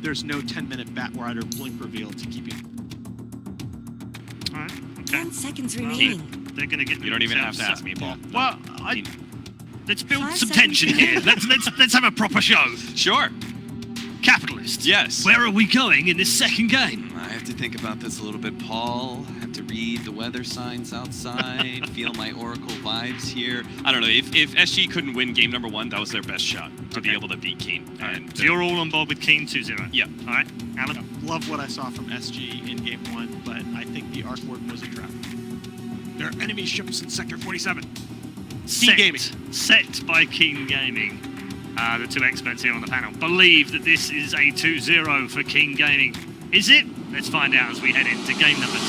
there's no 10-minute bat rider blink reveal to keep you. All right. Okay. 10 seconds remaining. They're going to get. You don't even have to ask me, Paul. Well, let's build 5 some seconds tension here. Let's have a proper show. Sure. Capitalist. Yes. Where are we going in this second game? I have to think about this a little bit, Paul. I have to read the weather signs outside, feel my Oracle vibes here. I don't know. If SG couldn't win game number 1, that was their best shot to be able to beat Keen. And So you're all on board with Keen 2-0? Yeah. All right. Alan? Love what I saw from SG in game 1, but I think the Arc Warden was a trap. There are enemy ships in Sector 47. Keen Gaming. Set by Keen Gaming. The two experts here on the panel believe that this is a 2-0 for Keen Gaming. Is it? Let's find out as we head into game number 2.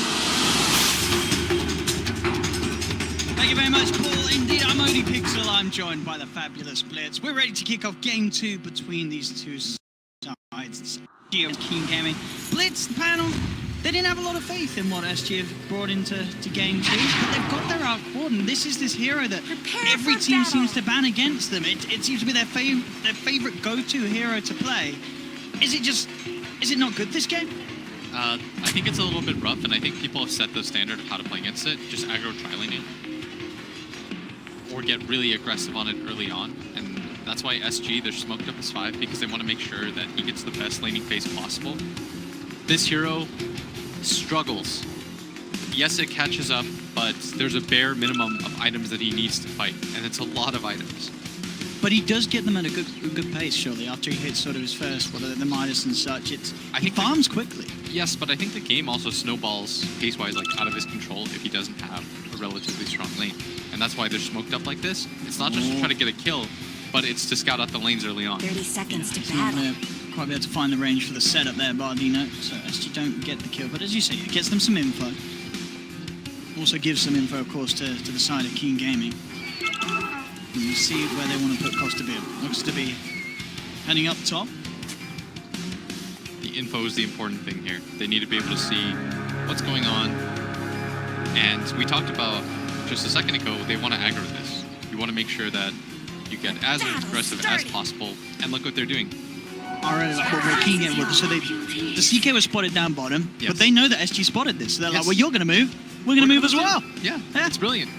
Thank you very much, Paul. Indeed, I'm Odie Pixel. I'm joined by the fabulous Blitz. We're ready to kick off game 2 between these two sides. SG and Keen Gaming. Blitz, the panel, they didn't have a lot of faith in what SG have brought into game 2, but they've got their Arc Warden. This is this hero that every team seems to ban against them. It seems to be their favorite go-to hero to play. Is it not good this game? I think it's a little bit rough, and I think people have set the standard of how to play against it. Just aggro trialing it. Or get really aggressive on it early on. And that's why SG, they're smoked up as 5, because they want to make sure that he gets the best laning phase possible. This hero struggles. Yes, it catches up, but there's a bare minimum of items that he needs to fight, and it's a lot of items. But he does get them at a good pace, surely, after he hits sort of his first, the Midas and such. He farms quickly. Yes, but I think the game also snowballs pace-wise like out of his control if he doesn't have a relatively strong lane. And that's why they're smoked up like this. It's not just to try to get a kill, but it's to scout out the lanes early on. 30 seconds to He's not battle. gonna quite be able to find the range for the setup there, Bardino. So SG don't get the kill, but as you say, it gets them some info. Also gives some info, of course, to the side of Keen Gaming. And you see where they want to put Costa Bill. Looks to be heading up top. The info is the important thing here. They need to be able to see what's going on. And we talked about just a second ago, they want to aggro this. You want to make sure that you get as aggressive as possible. And look what they're doing. Alright, what Keen Gaming with. So the CK was spotted down bottom, Yes. but they know that SG spotted this. So they're Yes. like, well, you're going to move. We're going to move as well. Yeah, it's brilliant.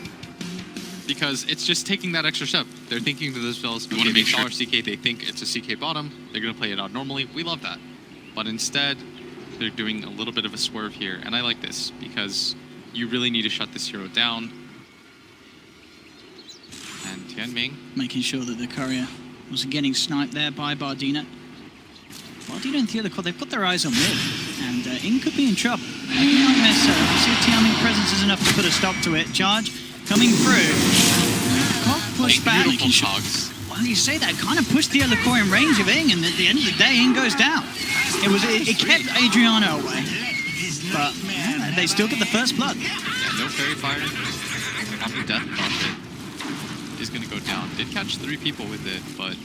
Because it's just taking that extra step. They're thinking to themselves, we want to make sure CK, they think it's a CK bottom. They're going to play it out normally. We love that. But instead, they're doing a little bit of a swerve here. And I like this because you really need to shut this hero down. And Tianming. Making sure that the courier was getting sniped there by Bardino. Bardino and Theo, they've got their eyes on mid. And In could be in trouble. Maybe not necessarily. You see Tianming presence is enough to put a stop to it. Charge coming through. Can't push back. Beautiful cogs. Well, you say that, kind of pushed the Licor in range of Ing, and at the end of the day, Ing goes down. It kept Adriano away, but yeah, they still get the first blood. Yeah, no fairy fire. Omni Death Prophet is going to go down. Did catch 3 people with it, but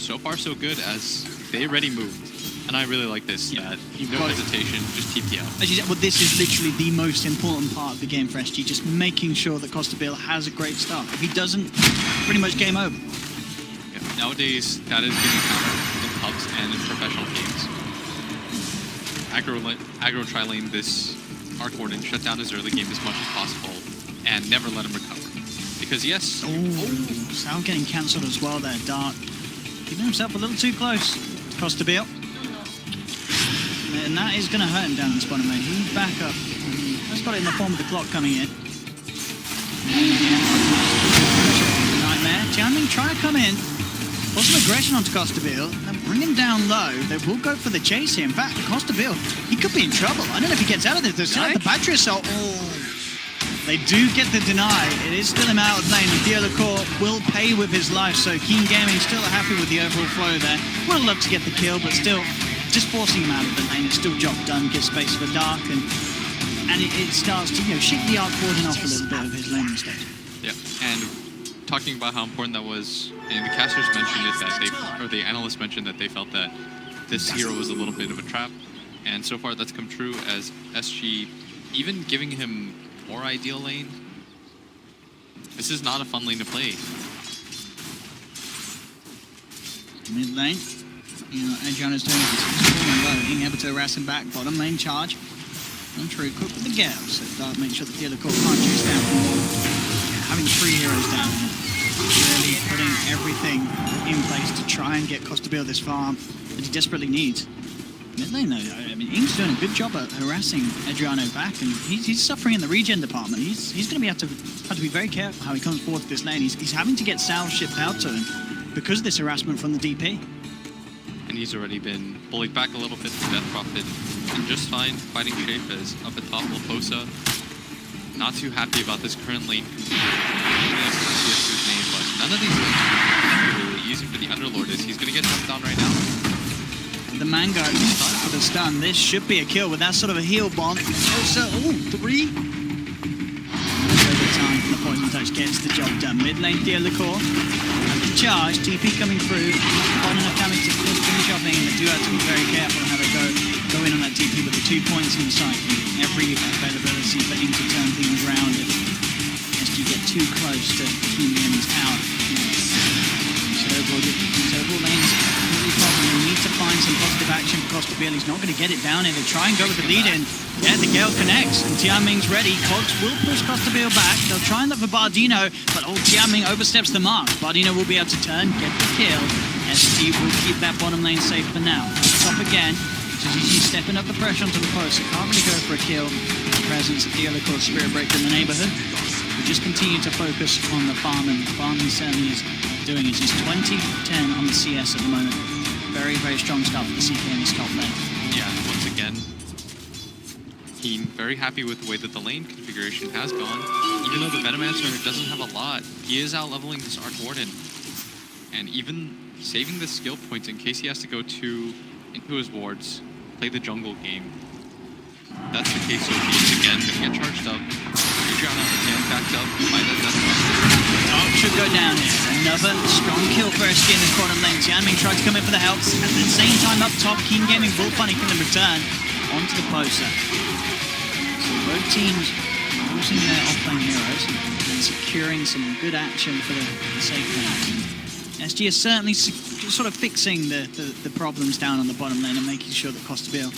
so far so good as they already moved. And I really like this, that no hesitation, just TP out. As you said, well, this is literally the most important part of the game for SG, just making sure that Costa Bill has a great start. If he doesn't, pretty much game over. Yeah, nowadays, that is getting countered in pubs and in professional games. Aggro tri-lane this Arc Warden, shut down his early game as much as possible, and never let him recover. Because yes... Oh, Sal getting cancelled as well there, Dark. Keeping himself a little too close to Costa Bill. And that is going to hurt him down in the bottom lane. He's back up. He's got it in the form of the clock coming in. Nightmare. Tianming trying to come in. Put some aggression onto Costa Bill. And bring him down low. They will go for the chase here. In fact, Costa Bill, he could be in trouble. I don't know if he gets out of this. They're still at the battery assault. Oh. They do get the deny. It is still him out of lane. And Licor will pay with his life. So Keen Gaming still happy with the overall flow there. Would have loved to get the kill, but still... just forcing him out of the lane, it's still job done, gives space for Dark, and it starts to, shake the Arc Warden off a little bit of his laning stage. Yeah, and talking about how important that was, and the casters mentioned it, that the analysts mentioned that they felt that this hero was a little bit of a trap, and so far that's come true as SG, even giving him more ideal lane, this is not a fun lane to play. Mid lane. You know, Adriano's doing his falling low, being able to harass him back. Bottom lane charge. And True Cook with the gale, so that makes sure that the other core can't chase down. Having 3 heroes down here. Really putting everything in place to try and get Costabile this farm that he desperately needs. Mid lane though, I mean, Ing's doing a good job at harassing Adriano back, and he's suffering in the regen department. He's going to have to be very careful how he comes forward to this lane. He's having to get salve shipped out to him because of this harassment from the DP. And he's already been bullied back a little bit from Death Prophet, and just fine fighting shape as up atop Leposa. Not too happy about this current lane. Name, but none of these lanes are really easy for the Underlord. He's going to get jumped on right now. The Mango for the stun. This should be a kill with that sort of a heal bomb. Also, 3. Over time, the poison touch gets the job done. Mid lane, Dialacore. Charge, TP coming through. Not enough damage to finish off thing. They do have to be very careful on how they go in on that TP with the 2 points in sight. Every availability for him to turn things around if you get too close to Team Gaming's out. So overall lane's really problem. They need to find some positive action for Costabile. He's not going to get it down here. They try and go with the lead in. Yeah, the Gale connects, and Tianming's ready. Cogs will push Costabile back. They'll try and look for Bardino, but old Tianming oversteps the mark. Bardino will be able to turn, get the kill. SG will keep that bottom lane safe for now. Top again. GG stepping up the pressure onto the post. They can't really go for a kill. The presence of the Dialacore Spirit Breaker in the neighborhood. We just continue to focus on the farm, and the farm he certainly is doing it. He's 20-10 on the CS at the moment. Very, very strong start for the CK in his top lane. Yeah, once again, he's very happy with the way that the lane configuration has gone. Even though the Venomancer doesn't have a lot, he is out-leveling this Arc Warden. And even saving the skill points in case he has to go into his wards, play the jungle game. That's the case, so he's again going to get charged up. Adriano again backed up by the Death Prophet. Dark should go down here. Another strong kill for SG in this bottom lane. Tianming tried to come in for the helps. At the same time up top, Keen Gaming will panic in the return onto the poster. So both teams using their off-lane heroes and securing some good action for the safe lane. SG is certainly sort of fixing the problems down on the bottom lane and making sure that Costabile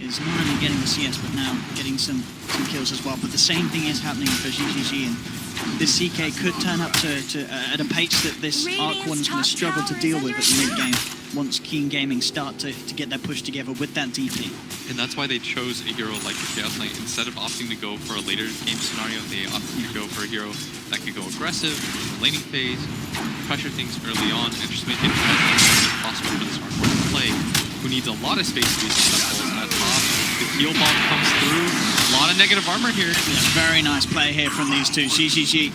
is not only getting the CS but now getting some kills as well. But the same thing is happening for GGG, and this CK could turn up to at a pace that this Arc Warden's going to struggle to deal with at the mid game once Keen Gaming start to get that push together with that DP. And that's why they chose a hero like the Chaos Knight. Instead of opting to go for a later game scenario, they opted to go for a hero that could go aggressive, laning phase, pressure things early on, and just make it as possible for this Arc Warden to play, who needs a lot of space to be successful at top. The heal bomb comes through. A lot of negative armor here. Yeah, very nice play here from these two. GGG.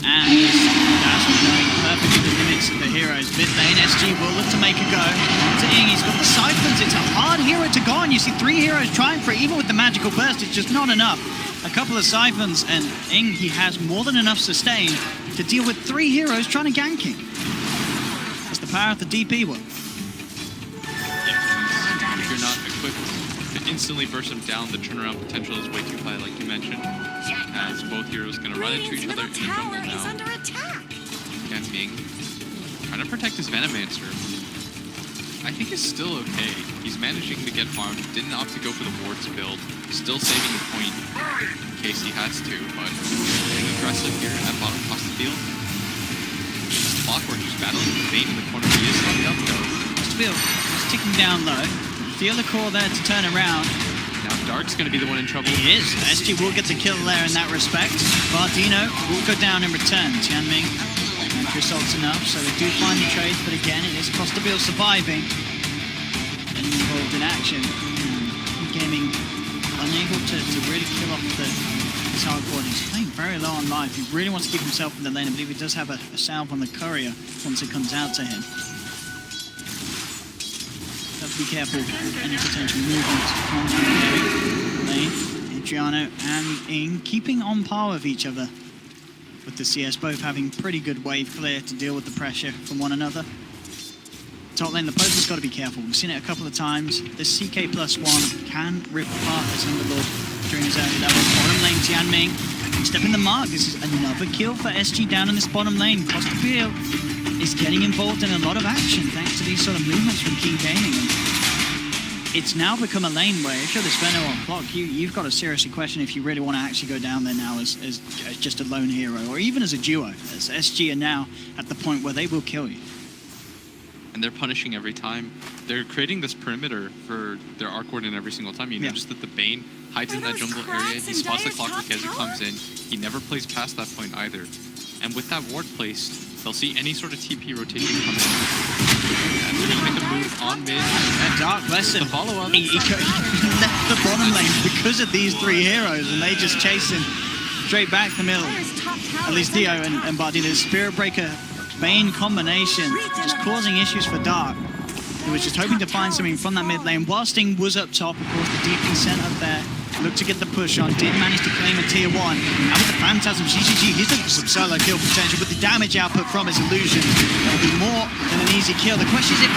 And that's going perfectly the limits of the heroes. Mid lane, SG will look to make a go. To Ing, he's got the siphons. It's a hard hero to go on. You see 3 heroes trying for it. Even with the magical burst, it's just not enough. A couple of siphons, and Ing, he has more than enough sustain to deal with 3 heroes trying to gank him. That's the power of the DP one. If you're not equipped to instantly burst him down, the turnaround potential is way too high, like you mentioned. As both heroes going to run into each other in the jungle now. And Ming trying to protect his Venomancer. I think it's still okay. He's managing to get farmed. Didn't opt to go for the wards build. Still saving the point in case he has to, but getting aggressive here at bottom across the field. Clockwork just battling the Bane in the corner. He is knocked up though. Costabile is ticking down low. Dialacore there to turn around. Now Dark's going to be the one in trouble. He is. SG will get the kill there in that respect. Bardino will go down in return. Tianming and Trisalt's enough, so they do find the trade, but again, it is Costabile surviving and involved in action. Gaming unable to really kill off this hardcore. He's playing very low on life. He really wants to keep himself in the lane. I believe he does have a salve on the courier once it comes out to him. Be careful with any potential movement on the lane. Adriano and Ing keeping on par with each other with the CS, both having pretty good wave clear to deal with the pressure from one another. Top lane, the poster's got to be careful. We've seen it a couple of times. This CK +1 can rip apart this Underlord during his early levels. Bottom lane, Tianming stepping the mark. This is another kill for SG down in this bottom lane. Costabile is getting involved in a lot of action thanks to these sort of movements from King Gaming. And it's now become a lane where if you're the Svenno on clock, you've got to seriously question if you really want to actually go down there now as just a lone hero, or even as a duo, as SG are now at the point where they will kill you. And they're punishing every time. They're creating this perimeter for their Arc Warden every single time. You notice that the Bane hides in that jungle area. He spots the Clockwork as he comes in. He never plays past that point either. And with that ward placed, they'll see any sort of TP rotation come in. And they're going to make a move on mid. And Dark, bless him. The follow-up. He left the bottom lane because of these three heroes, and they just chase him straight back the middle. At least Dio and Bardi, the Spirit Breaker Bane combination just causing issues for Dark, who was just hoping to find something from that mid lane. While Sting was up top, of course, the DP sent up there, looked to get the push on, did manage to claim a tier 1. Now with the Phantasm, GGG, he's looking for some solo kill potential with the damage output from his illusion. That'll be more than an easy kill. The question is if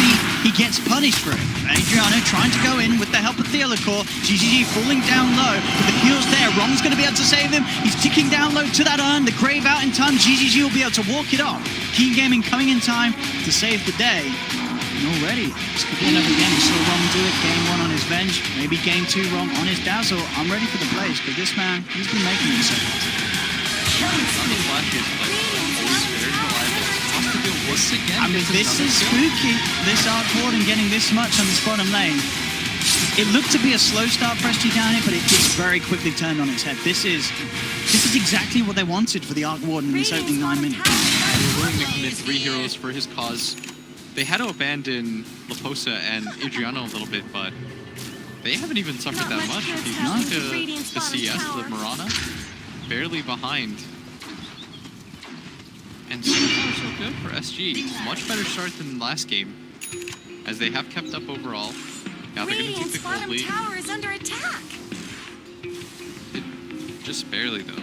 he gets punished for it. Adriano trying to go in with the help of Theolacor. GGG falling down low, but the heal's there. Rom's going to be able to save him. He's ticking down low to that urn. The Grave out in time. GGG will be able to walk it off. King Gaming coming in time to save the day. And already, this could be another game. We saw Rom do it, game 1 on his Venge, maybe game 2 Rom on his Dazzle. I'm ready for the plays, but this man, he's been making it so far. I mean, this is spooky. This Arc Warden getting this much on this bottom lane. It looked to be a slow start for SG down here, but it just very quickly turned on its head. This is exactly what they wanted for the Arc Warden in this opening 9 minutes. They were willing to commit 3 heroes for his cause. They had to abandon Laposa and Adriano a little bit, but they haven't even suffered that much. If you look at the CS, the Mirana, barely behind. And so far, so good for SG. Much better start than last game, as they have kept up overall. Now they're going to take the gold lead. Tower is under attack. Just barely, though.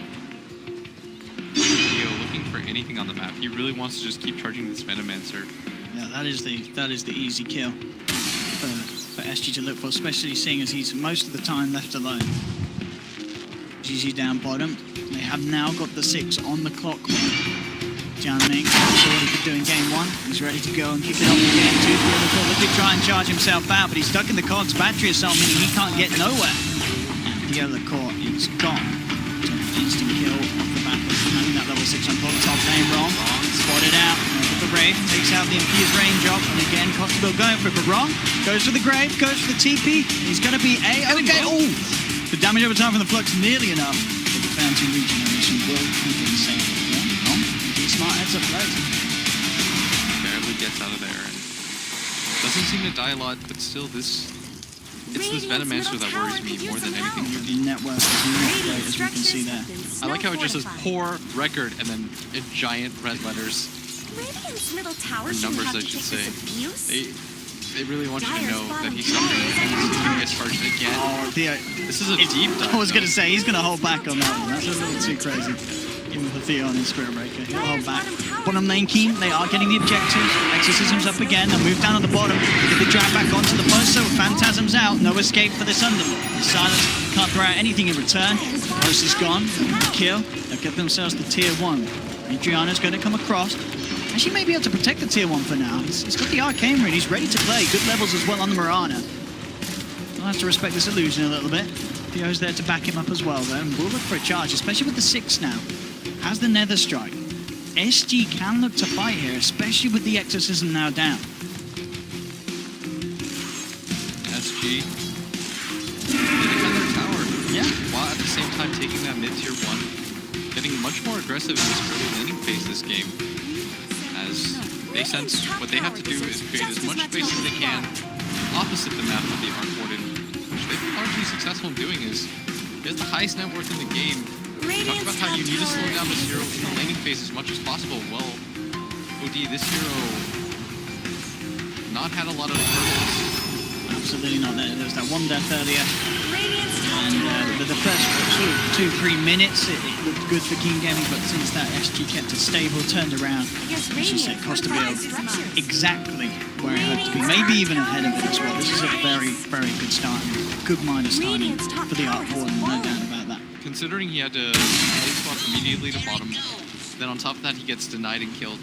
Leo looking for anything on the map. He really wants to just keep charging this Venomancer. Yeah, that is the easy kill for SG to look for, especially seeing as he's most of the time left alone. GG down bottom. They have now got the 6 on the clock. Jianming saw what he could do in game 1. He's ready to go and kick it off in game 2. Look at try and charge himself out, but he's stuck in the cogs. Battery assault, meaning he can't get nowhere. And Theolacor is gone. Instant kill off the back of having that level 6 on top lane. Wrong. Spotted out. The Grave takes out the Infused range off, and again Costabile going for it, but wrong. Goes for the Grave, goes for the TP. He's going to be okay. Oh, the damage over time from the Flux nearly enough. But the Fountain Regeneration will keep him safe. Yeah, wrong. Smart heads up plays. Barely gets out of there. And doesn't seem to die a lot, but still it's this Venomancer that worries me more than anything. The network is really great, as we can see there. I like how it just says poor record and then in giant red letters. Radiant's middle tower Or numbers, I should say. They really want you to know that he's suffering. He's going to get charged again. Oh, Theo. This is a deep dive. I was going to say, he's going to hold back on that one. That's a little too crazy. Even for Theo on his Spirit Breaker. He'll hold back. Bottom lane keen. They are getting the objectives. Exorcism's up again. They'll move down on the bottom. Get the drag back onto the post. So Phantasm's out. No escape for this Underlord. The Silence can't throw out anything in return. Post is gone. Kill. They'll get themselves the tier 1. Adriano's going to come across. Actually, may be able to protect the tier 1 for now. He's got the Arcane Ring. He's ready to play. Good levels as well on the Mirana. I'll have to respect this illusion a little bit. Theo's there to back him up as well, though. And we'll look for a charge, especially with the 6 now. Has the Nether Strike. SG can look to fight here, especially with the Exorcism now down. SG. They defend their tower. Yeah. While at the same time taking that mid-tier 1. Getting much more aggressive in this early laning phase this game. As they sense what they have to do is create as much space as they can opposite the map of the Arc Warden, which they've been largely successful in doing. Is he has the highest net worth in the game. Talk about how you need to slow down this hero in the laning phase as much as possible. Well, OD, this hero not had a lot of hurdles. Absolutely not there. There was that one death earlier. And the first sort of 2-3 minutes, it looked good for King Gaming, but since that SG kept it stable, turned around, as you said, Costabile exactly where it had to be. Maybe even ahead of it as well. This is a very, very good start. Good minor starting for the Arc Warden, no doubt about that. Considering he had to play swap immediately to bottom, then on top of that he gets denied and killed.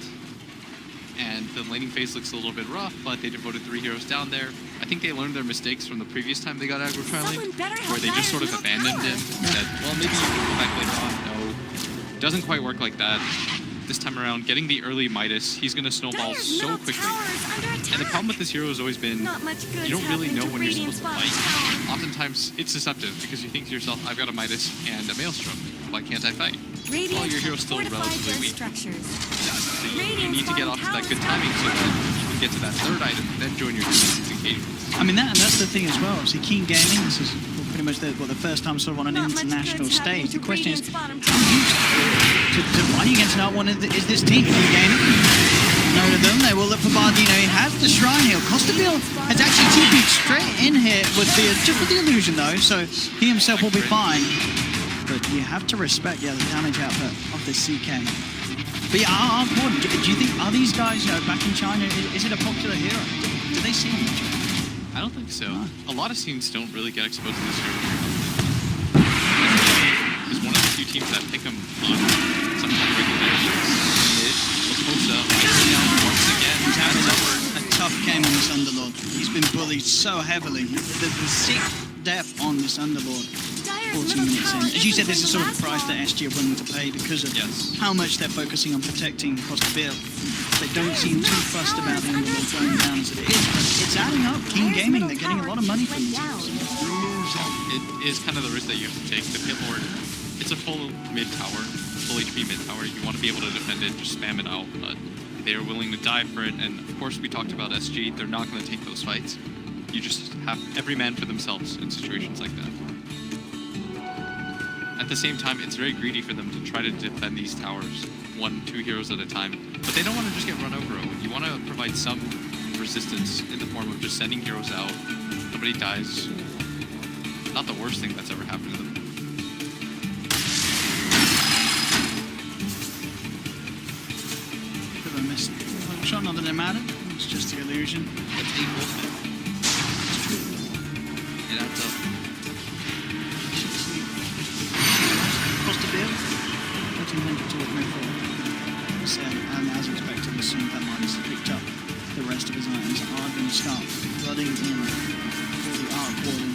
and the laning phase looks a little bit rough, but they devoted 3 heroes down there. I think they learned their mistakes from the previous time they got aggro trialing, Someone better help where they just sort of Dyer's abandoned him and said, well, maybe you can go back later on. No, doesn't quite work like that. This time around, getting the early Midas, he's going to snowball Dyer's so middle quickly. tower is under attack. And the problem with this hero has always been, Not much good you don't really know when you're Radiant's supposed to bottom fight. tower. Oftentimes, it's deceptive because you think to yourself, I've got a Midas and a Maelstrom. Why can't I fight? Radiant Well, your have hero's still fortified relatively their weak. structures. So you Radiant's need to get off to that good timing so that you can get to that third item and then join your teammates engagements. I mean, that's the thing as well. Obviously, Keen Gaming, this is pretty much the first time sort of on an Not much international good's happening stage. The to question is, Radiant's bottom how tower. used to fighting against not one is this team? Keen Gaming, no to them. They will look for Bardino. He has the Shrine Heal. Costabile has actually TP'd straight in here with just with the illusion though, so he himself will be fine. But you have to respect, the damage output of the CK. But yeah, Gordon, do you think, are these guys, back in China, is it a popular hero? Do they see him? I don't think so. A lot of scenes don't really get exposed to this hero. Is one of the few teams that pick him on some kind of regular basis. Lacosa, once again, He's has having suffered. a tough game on this Underlord. He's been bullied so heavily. The sick death on this Underlord. Dyer's 14 middle minutes tower in. As you said, isn't this is going sort of to the price last that SG are willing to pay because of Yes. how much they're focusing on protecting Costabile. They don't seem too fussed about the Underlord going down as it is, but it's adding up. Keen Gaming, they're getting a lot of money from went this. down. It is kind of the risk that you have to take. The Pit Lord, it's a full mid tower, full HP mid tower. You want to be able to defend it, just spam it out, but they are willing to die for it. And of course, we talked about SG. They're not going to take those fights. You just have every man for themselves in situations like that. At the same time, it's very greedy for them to try to defend these towers, 1-2 heroes at a time. But they don't want to just get run over. You want to provide some resistance in the form of just sending heroes out. Somebody dies. Not the worst thing that's ever happened to them. Bit of a miss. Shot, not that it mattered. It's just the illusion. That's 8 movement. It's true. It adds up. Costabile, 1400 to move forward. So, and as expected, as soon as that minus picked up, the rest of his items are going to start flooding in for the Arc Warden.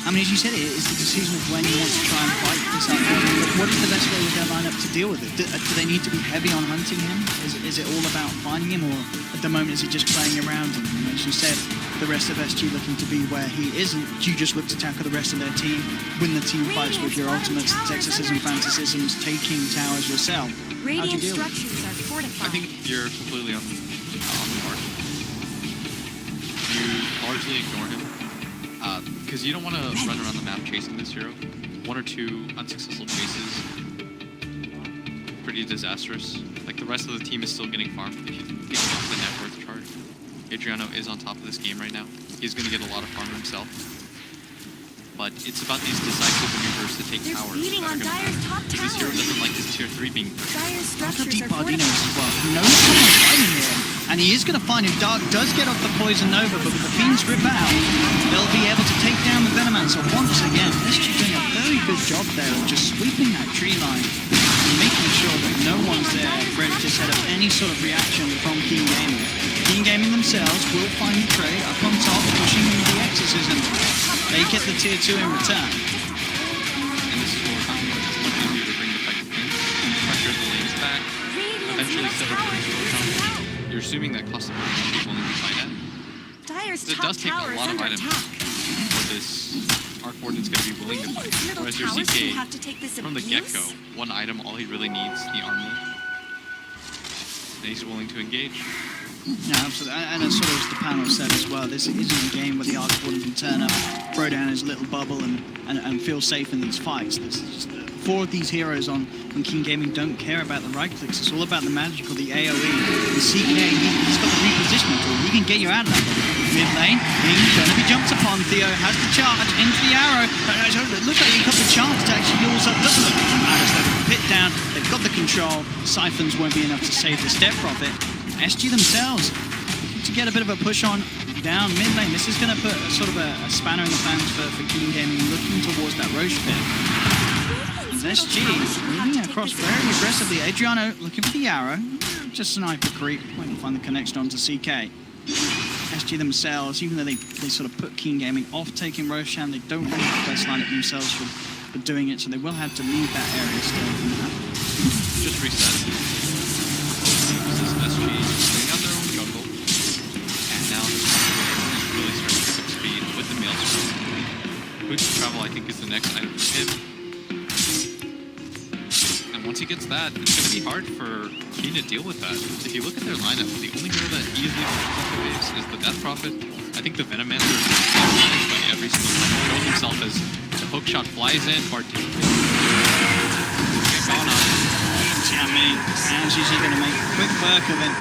I mean, as you said, it is the decision of when he wants to try and fight this Arc Warden. But what is the best way with their lineup to deal with it? Do they need to be heavy on hunting him? Is it all about finding him, or at the moment is it just playing around him? And as you said, the rest of SG looking to be where he isn't. Do you just look to tackle the rest of their team, win the team fights with your ultimates, Texasism, Fantasisms, taking towers yourself? How'd you Radiant deal with it? structures are fortified. I think you're completely on the mark. You largely ignore him because you don't want to run around the map chasing this hero. 1 or 2 unsuccessful chases, pretty disastrous. Like the rest of the team is still getting farmed. If you think about the net worth chart, Adriano is on top of this game right now. He's going to get a lot of farm himself. But it's about these decisive maneuvers to take They're towers beating that are on going to Dyer's top matter. This hero tower. doesn't like his tier 3 being pushed. Dyer's Look how structures deep are Bardino is fortified. as well. He knows someone's fighting here, and he is going to find him. Dark does get off the Poison Nova, but with the Fiend's Grip out, they'll be able to take down the Venoman. So once again, SG doing a very good job there of just sweeping that tree line and making sure that no one's there ready to set up any sort of reaction from Keen Gaming. Keen Gaming themselves will find the trade up on top, pushing the Exorcism. They get the tier 2 in return. And this is what we're talking about. It's much easier to bring the fight to finish, pressure the lanes back, eventually set up a control count. You're assuming that Costabile won't be willing to fight at. Dyer's It top does take tower a is lot of under items attack. for this Arc Warden's going to be willing to fight. Radiant's middle Whereas your towers CK, will have to take this from the abuse. get-go, 1 item, all he really needs, the armor. And he's willing to engage. Yeah, absolutely. And as sort of the panel said as well, this isn't a game where the Arc Warden can turn up, throw down his little bubble and feel safe in these fights. This is just, 4 of these heroes on Keen Gaming don't care about the right clicks. It's all about the magical, the AoE, the CK. He's got the repositioning tool. He can get you out of that bubble. Mid lane, he's going to be jumped upon. Theo has the charge into the arrow. It looks like he got the chance to actually also doesn't look like the pit down. They've got the control. Siphons won't be enough to save the step profit. SG themselves to get a bit of a push on down mid lane. This is going to put sort of a spanner in the plans for Keen Gaming, looking towards that Roche pit. And SG moving across very aggressively. Adriano looking for the arrow. just sniper creep, waiting to find the connection onto CK. SG themselves, even though they sort of put King Gaming off taking Roshan, they don't really have the best lineup themselves for doing it, so they will have to leave that area still from that. Just reset. This is SG putting out their own jungle. And now this is really starting to pick up speed with the Maelstrom. Boots of Travel, I think, is the next item for him. And once he gets that, it's going to be hard for Keen to deal with that. If you look at their lineup, the only hero that easily protects the waves is the Death Prophet. I think the Venomancer is managed by every single time. He shows himself as the hook shot flies in, Bart takes it. Gone on. Tianming, how's usually going to make quick work of it.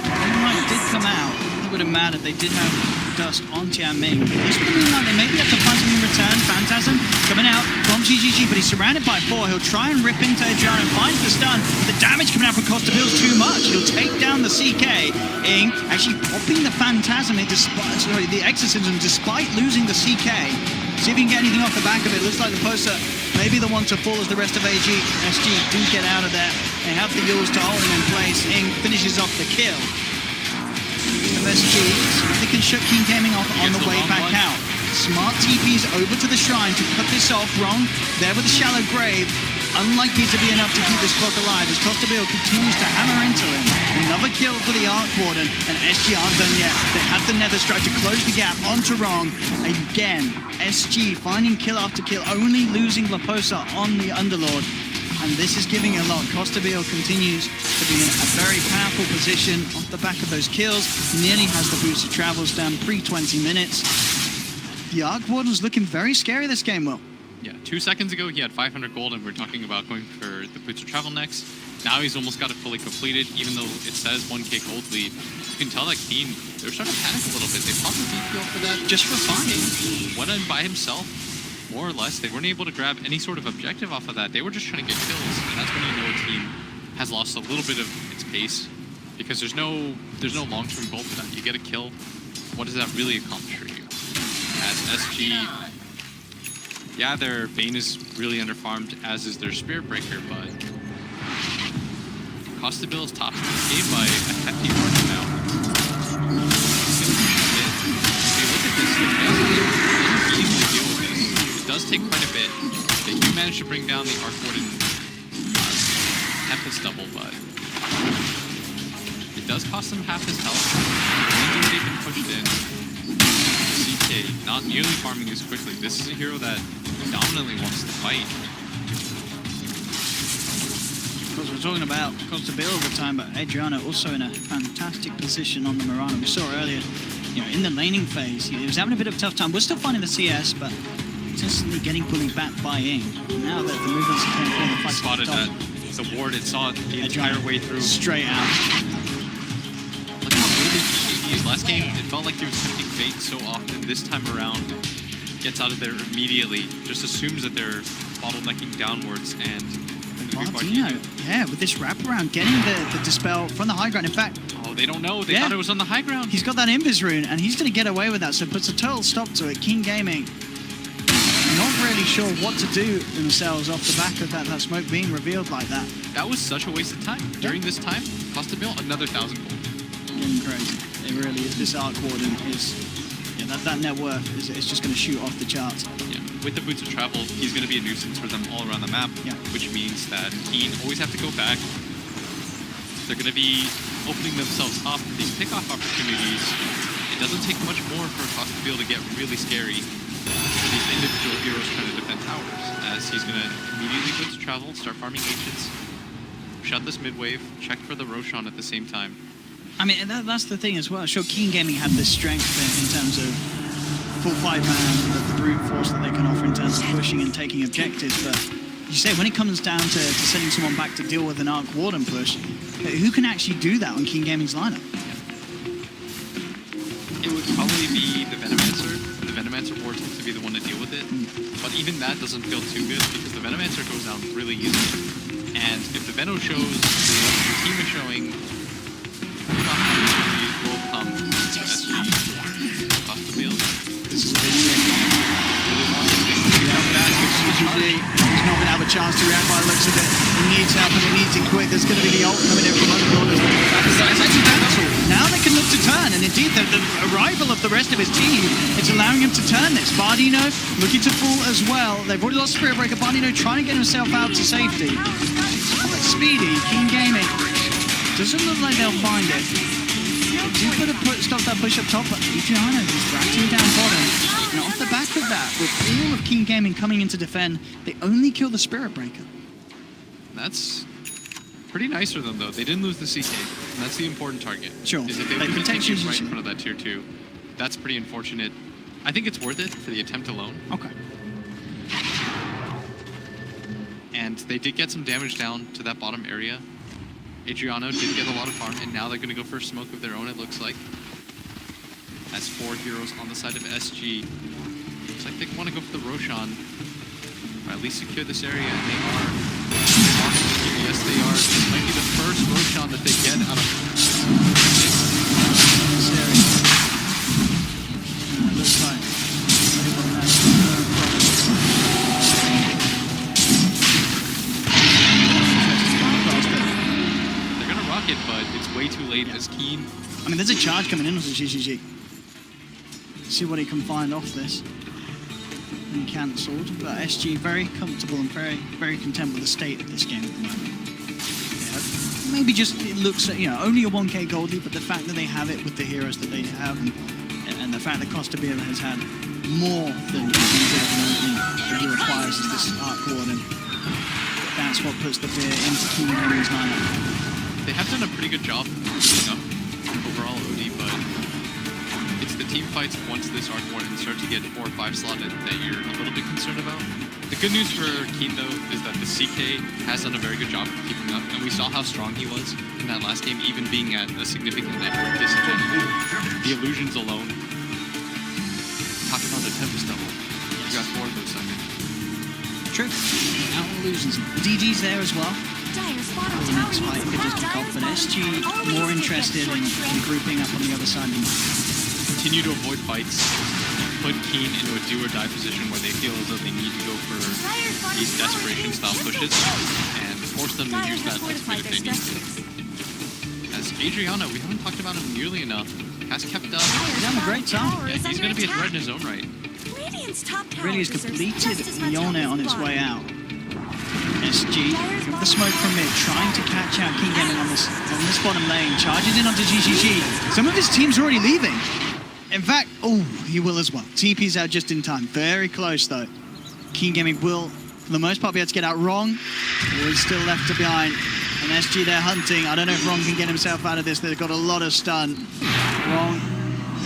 Moonlight did come out. It would have mattered. They did have dust on Tianming. This would mean like they maybe have to find something in return. Phantasm coming out from GGG, but he's surrounded by 4. He'll try and rip into Adrian and finds the stun. The damage coming out from Costa Bill's too much. He'll take down the CK. Ing actually popping the Phantasm, the Exorcism, despite losing the CK. See if he can get anything off the back of it. Looks like the poster maybe the one to fall as the rest of SG do get out of there. They have the Yules to hold him in place. Ing finishes off the kill. SG, they can shut King Gaming off on the way back out. Smart TPs over to the shrine to cut this off. Wrong there with the shallow grave. Unlikely to be enough to keep this clock alive as Costa Bill continues to hammer into him. Another kill for the Arc Warden, and SG aren't done yet. They have the Nether Strike to close the gap onto Wrong. Again, SG finding kill after kill, only losing Laposa on the Underlord. And this is giving a lot. Costa Bill continues to be in a very powerful position off the back of those kills. Nearly has the boost of travels done pre-20 minutes. The Arc Warden's looking very scary this game, Will. Yeah, 2 seconds ago he had 500 gold and we're talking about going for the Boots of Travel next. Now he's almost got it fully completed, even though it says 1k gold lead. You can tell that Keen, they're starting to panic a little bit. They popped the DPL for that just for fun. Went in by himself, more or less. They weren't able to grab any sort of objective off of that. They were just trying to get kills, and that's when you know a team has lost a little bit of its pace, because there's no long-term goal for that. You get a kill, what does that really accomplish for you? As SG, yeah, their Bane is really underfarmed, as is their Spirit Breaker, but Costa Bill is top of the game by a hefty margin now. He's going to push a bit. If you look at this, the Chaos can easily deal with this. It does take quite a bit. They do manage to bring down the Arc Warden Tempest double, but it does cost them half his health. They've been pushed in. CK not nearly farming as quickly. This is a hero that dominantly wants to fight. Because we're talking about Costa Bill all the time, but Adriano also in a fantastic position on the Mirana. We saw earlier, in the laning phase, he was having a bit of a tough time. We're still finding the CS, but consistently getting bullied back by Ing. Now that the movements are coming through, the fight spotted that. The ward, it saw it the entire way through. Straight out. Look how really he used last game. It felt like he was tempting fate so often. This time around, gets out of there immediately. Just assumes that they're bottlenecking downwards, and Martino, with this wraparound, getting the dispel from the high ground. In fact, they don't know. They thought it was on the high ground. He's got that Invis rune, and he's going to get away with that. So it puts a total stop to it. King Gaming, not really sure what to do themselves off the back of that smoke being revealed like that. That was such a waste of time. During this time, Costa Bill another 1,000 gold. Getting crazy. It really is. This Arc Warden is, that net worth is just going to shoot off the charts. Yeah. With the Boots of Travel, he's going to be a nuisance for them all around the map, which means that Keen always have to go back. They're going to be opening themselves up for these pickoff opportunities. It doesn't take much more for Costa Bill to get really scary for these individual heroes trying to defend towers, as he's going to immediately Boots of Travel, start farming ancients, shut this mid wave, check for the Roshan at the same time. I mean, that's the thing as well. Sure, Keen Gaming have this strength in terms of full 5-man, the brute force that they can offer in terms of pushing and taking objectives, but you say when it comes down to sending someone back to deal with an Arc Warden push, who can actually do that on King Gaming's lineup? It would probably be the Venomancer. The Venomancer ward tends to be the one to deal with it, but even that doesn't feel too good because the Venomancer goes down really easily. And if the Veno shows what the team is showing, opportunities will come to SG. Costa Bill. This is a big thing. Really wants to As you GGG. He's not going to have a chance to react by the looks of it. He needs help and he needs it quick. There's going to be the ult coming in from Underlord. It's actually cancelled. Now they can look to turn, and indeed the arrival of the rest of his team, it's allowing him to turn this. Bardino looking to fall as well. They've already lost Spirit Breaker. Bardino trying to get himself out to safety. It's quite speedy. King Gaming doesn't look like they'll find it. Do put a stop that push up top, but Adriano is ratting down bottom. And off the back of that, with all of King Gaming coming in to defend, they only kill the Spirit Breaker. That's pretty nice for them, though. They didn't lose the CK, and that's the important target. Sure. Is if they Like, lose the protection CK right is- in front of that tier 2, that's pretty unfortunate. I think it's worth it for the attempt alone. Okay. And they did get some damage down to that bottom area. Adriano did get a lot of farm, and now they're going to go for a smoke of their own, it looks like. As 4 heroes on the side of SG. Looks like they want to go for the Roshan, or at least secure this area, and they are. Yes, they are. This might be the first Roshan that they get out of This area. Looks like everyone has They're going to rock it, but it's way too late as Keen. I mean, there's a charge coming in with the GGG. See what he can find off this. And cancelled, but SG very comfortable and very content with the state of this game at the moment. Yeah, maybe just it looks, only a 1k goldie, but the fact that they have it with the heroes that they have, and the fact that Costa Beer has had more than that he requires as this Arc Warden. That's what puts the beer into King Gaming's lineup. They have done a pretty good job keeping up overall OD, but it's the team fights once this Arc Warden starts to get 4 or 5 slotted that you're a little bit concerned about. The good news for Keen, though, is that the CK has done a very good job of keeping up, and we saw how strong he was in that last game, even being at a significant network disadvantage. The illusions alone. Talking on the Tempest double. You got 4 of those seconds. True. Out illusions. DG's there as well. Dire's bottom The tower next fight needs could just to kick off, but Dire's SG bottom tower more always interested in gets destroyed. grouping up on the other side of the map. Continue to avoid fights. Put Keen into a do or die position where they feel as though they need to go for Dire's bottom these tower desperation is style just pushes destroyed. and force them to Dire use has that ultimate fortified if their they need to. structures. As Adriano, we haven't talked about him nearly enough, has kept up. He's having a great time. Yeah, he's going to be a threat in his own right. Radiant's top tower Really has deserves completed just as much help Yone as on its bottom. way out. SG with the smoke from mid, trying to catch out King Gaming on this bottom lane. Charges in onto GGG. Some of his team's already leaving. In fact, he will as well. TP's out just in time. Very close though. King Gaming will, for the most part, be able to get out. Wrong is still left behind. And SG there hunting. I don't know if Wrong can get himself out of this. They've got a lot of stun. Wrong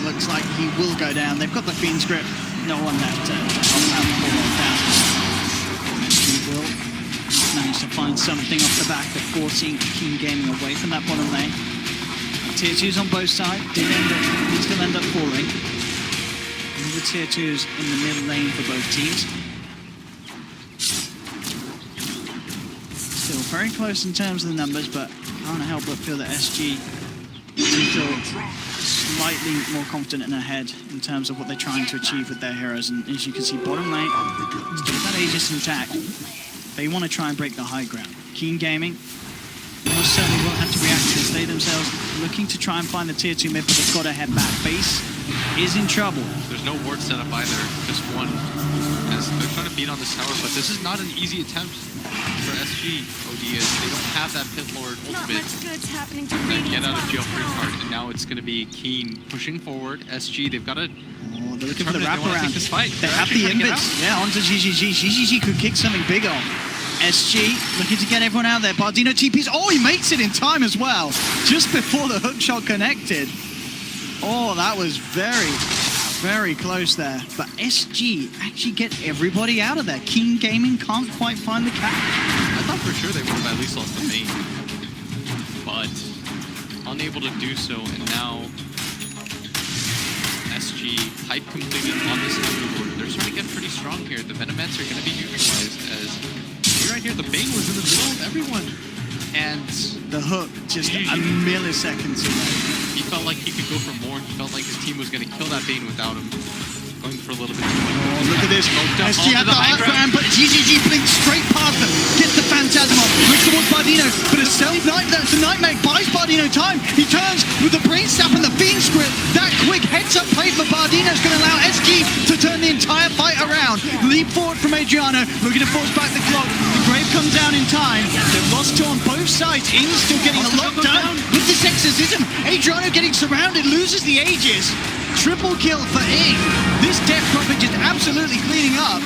looks like he will go down. They've got the Fiend's Grip. No one left to help out before one down. SG will manage to find something off the back of forcing King Gaming away from that bottom lane. Tier 2s on both sides did still end up falling. And the tier 2s in the middle lane for both teams. Still very close in terms of the numbers, but can't help but feel that SG feel slightly more confident and ahead in terms of what they're trying to achieve with their heroes. And as you can see, bottom lane, still with that Aegis intact. They want to try and break the high ground. Keen Gaming most certainly will have to react to this. They themselves looking to try and find the tier 2 mid, but they've got to head back. Base is in trouble. There's no ward set up either, just one. As they're trying to beat on this tower, but this is not an easy attempt for SG. ODS, they don't have that Pit Lord Not ultimate. much good's happening to Get Radiant's out of bottom jail free tower. card, and now it's going to be Keen pushing forward. SG, they've got to. Oh, they're looking for the They wanna wraparound. take this fight. They They're have actually the trying to get invis. Yeah, onto GGG. GGG could kick something big on. SG looking to get everyone out there. Bardino TPs. Oh, he makes it in time as well. Just before the hook shot connected. Oh, that was very, very close there. But SG actually get everybody out of there. King Gaming can't quite find the catch. I thought for sure they would have at least lost the main, but unable to do so, and now SG hype completed on this Underlord. They're starting to get pretty strong here. The Venomets are going to be neutralized as right here the Bane was in the middle of everyone, and The hook just a millisecond away. he felt like he could go for more. He felt like his team was going to kill that Bane without him. Going for a little bit too Oh, much. Look at this. SG onto at the the high high ground, but GGG blinks straight past them. Gets the Phantasm off. Looks towards Bardino, but a the Nightmare buys Bardino time. He turns with the Brain Snap and the Fiend Script. That quick heads-up play for Bardino is going to allow SG to turn the entire fight around. Leap forward from Adriano, looking to force back the clock. The Grave comes down in time. They've lost two on both sides. Ing still getting a lot done with this exorcism. Adriano getting surrounded, loses the Aegis. Triple kill for Ing. This Death Prophet just absolutely cleaning up.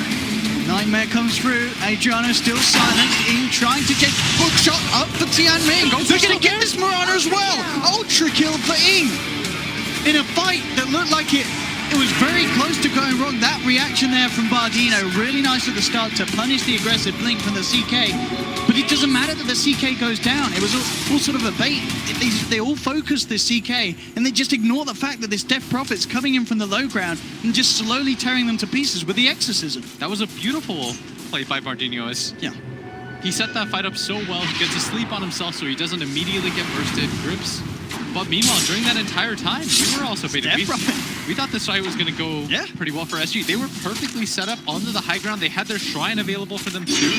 Nightmare comes through. Adriano still silenced. Ing trying to get hook shot up for Tianming. They're going to get this Mirana as well. Ultra kill for Ing. In a fight that looked like it was very close to going wrong. That reaction there from Bardino, really nice at the start to punish the aggressive blink from the CK. But it doesn't matter that the CK goes down. It was all sort of a bait. They all focus this CK, and they just ignore the fact that this Death Prophet's coming in from the low ground and just slowly tearing them to pieces with the exorcism. That was a beautiful play by Bardino. Yeah. He set that fight up so well. He gets a sleep on himself so he doesn't immediately get bursted. Grips. But meanwhile, during that entire time, we were also baited. We thought this fight was going to go pretty well for SG. They were perfectly set up onto the high ground. They had their shrine available for them too.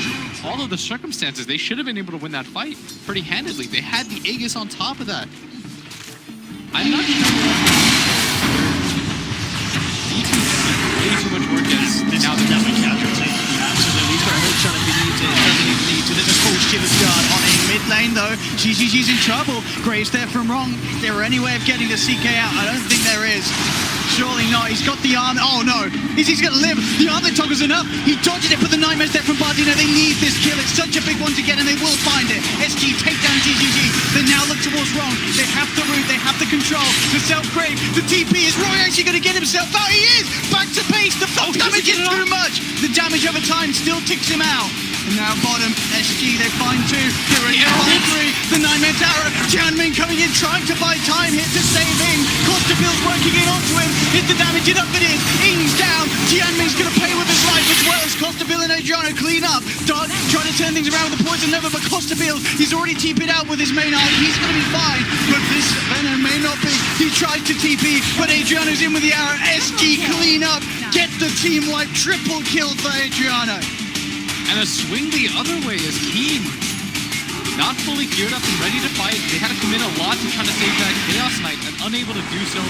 All of the circumstances, they should have been able to win that fight pretty handedly. They had the Aegis on top of that. I'm not sure. Way too much work as now the definitely casualty. Absolutely, he's got a hook shot if he needs it. Doesn't even need to. There's a full Shiver's Guard on in mid lane though. GGG's in trouble. Graves there from wrong. Is there any way of getting the CK out? I don't think there is. Surely not. He's got the arm. Oh no. He's going to live. The armlet toggle's enough. He dodged it, but the Nightmare's there from Bardino. They need this kill. It's such a big one to get, and they will find it. SG take down GGG. They now look towards wrong. They have the root. They have the control. The self-grave. The TP. Is Roy actually going to get himself out? He is. Back to base. The false damage is too much. The damage over time still ticks him out. And now bottom, SG, they find two. They're ready to find three. The Nightmare Tower. Tianming coming in, trying to buy time. Hit to save Ing. Costafield's working in onto him. Hit the damage enough it is. Ing's down. Tianming's going to play with his life as well as Costafield and Adriano clean up. Dark trying to turn things around with the poison never, but Costafield, he's already TP'd out with his main eye. He's going to be fine, but this Venom may not be. He tried to TP, but Adriano's in with the arrow. SG clean up. Get the team wipe. Triple kill for Adriano. And a swing the other way is Keen. Not fully geared up and ready to fight. They had to commit a lot to try to save that Chaos Knight and unable to do so.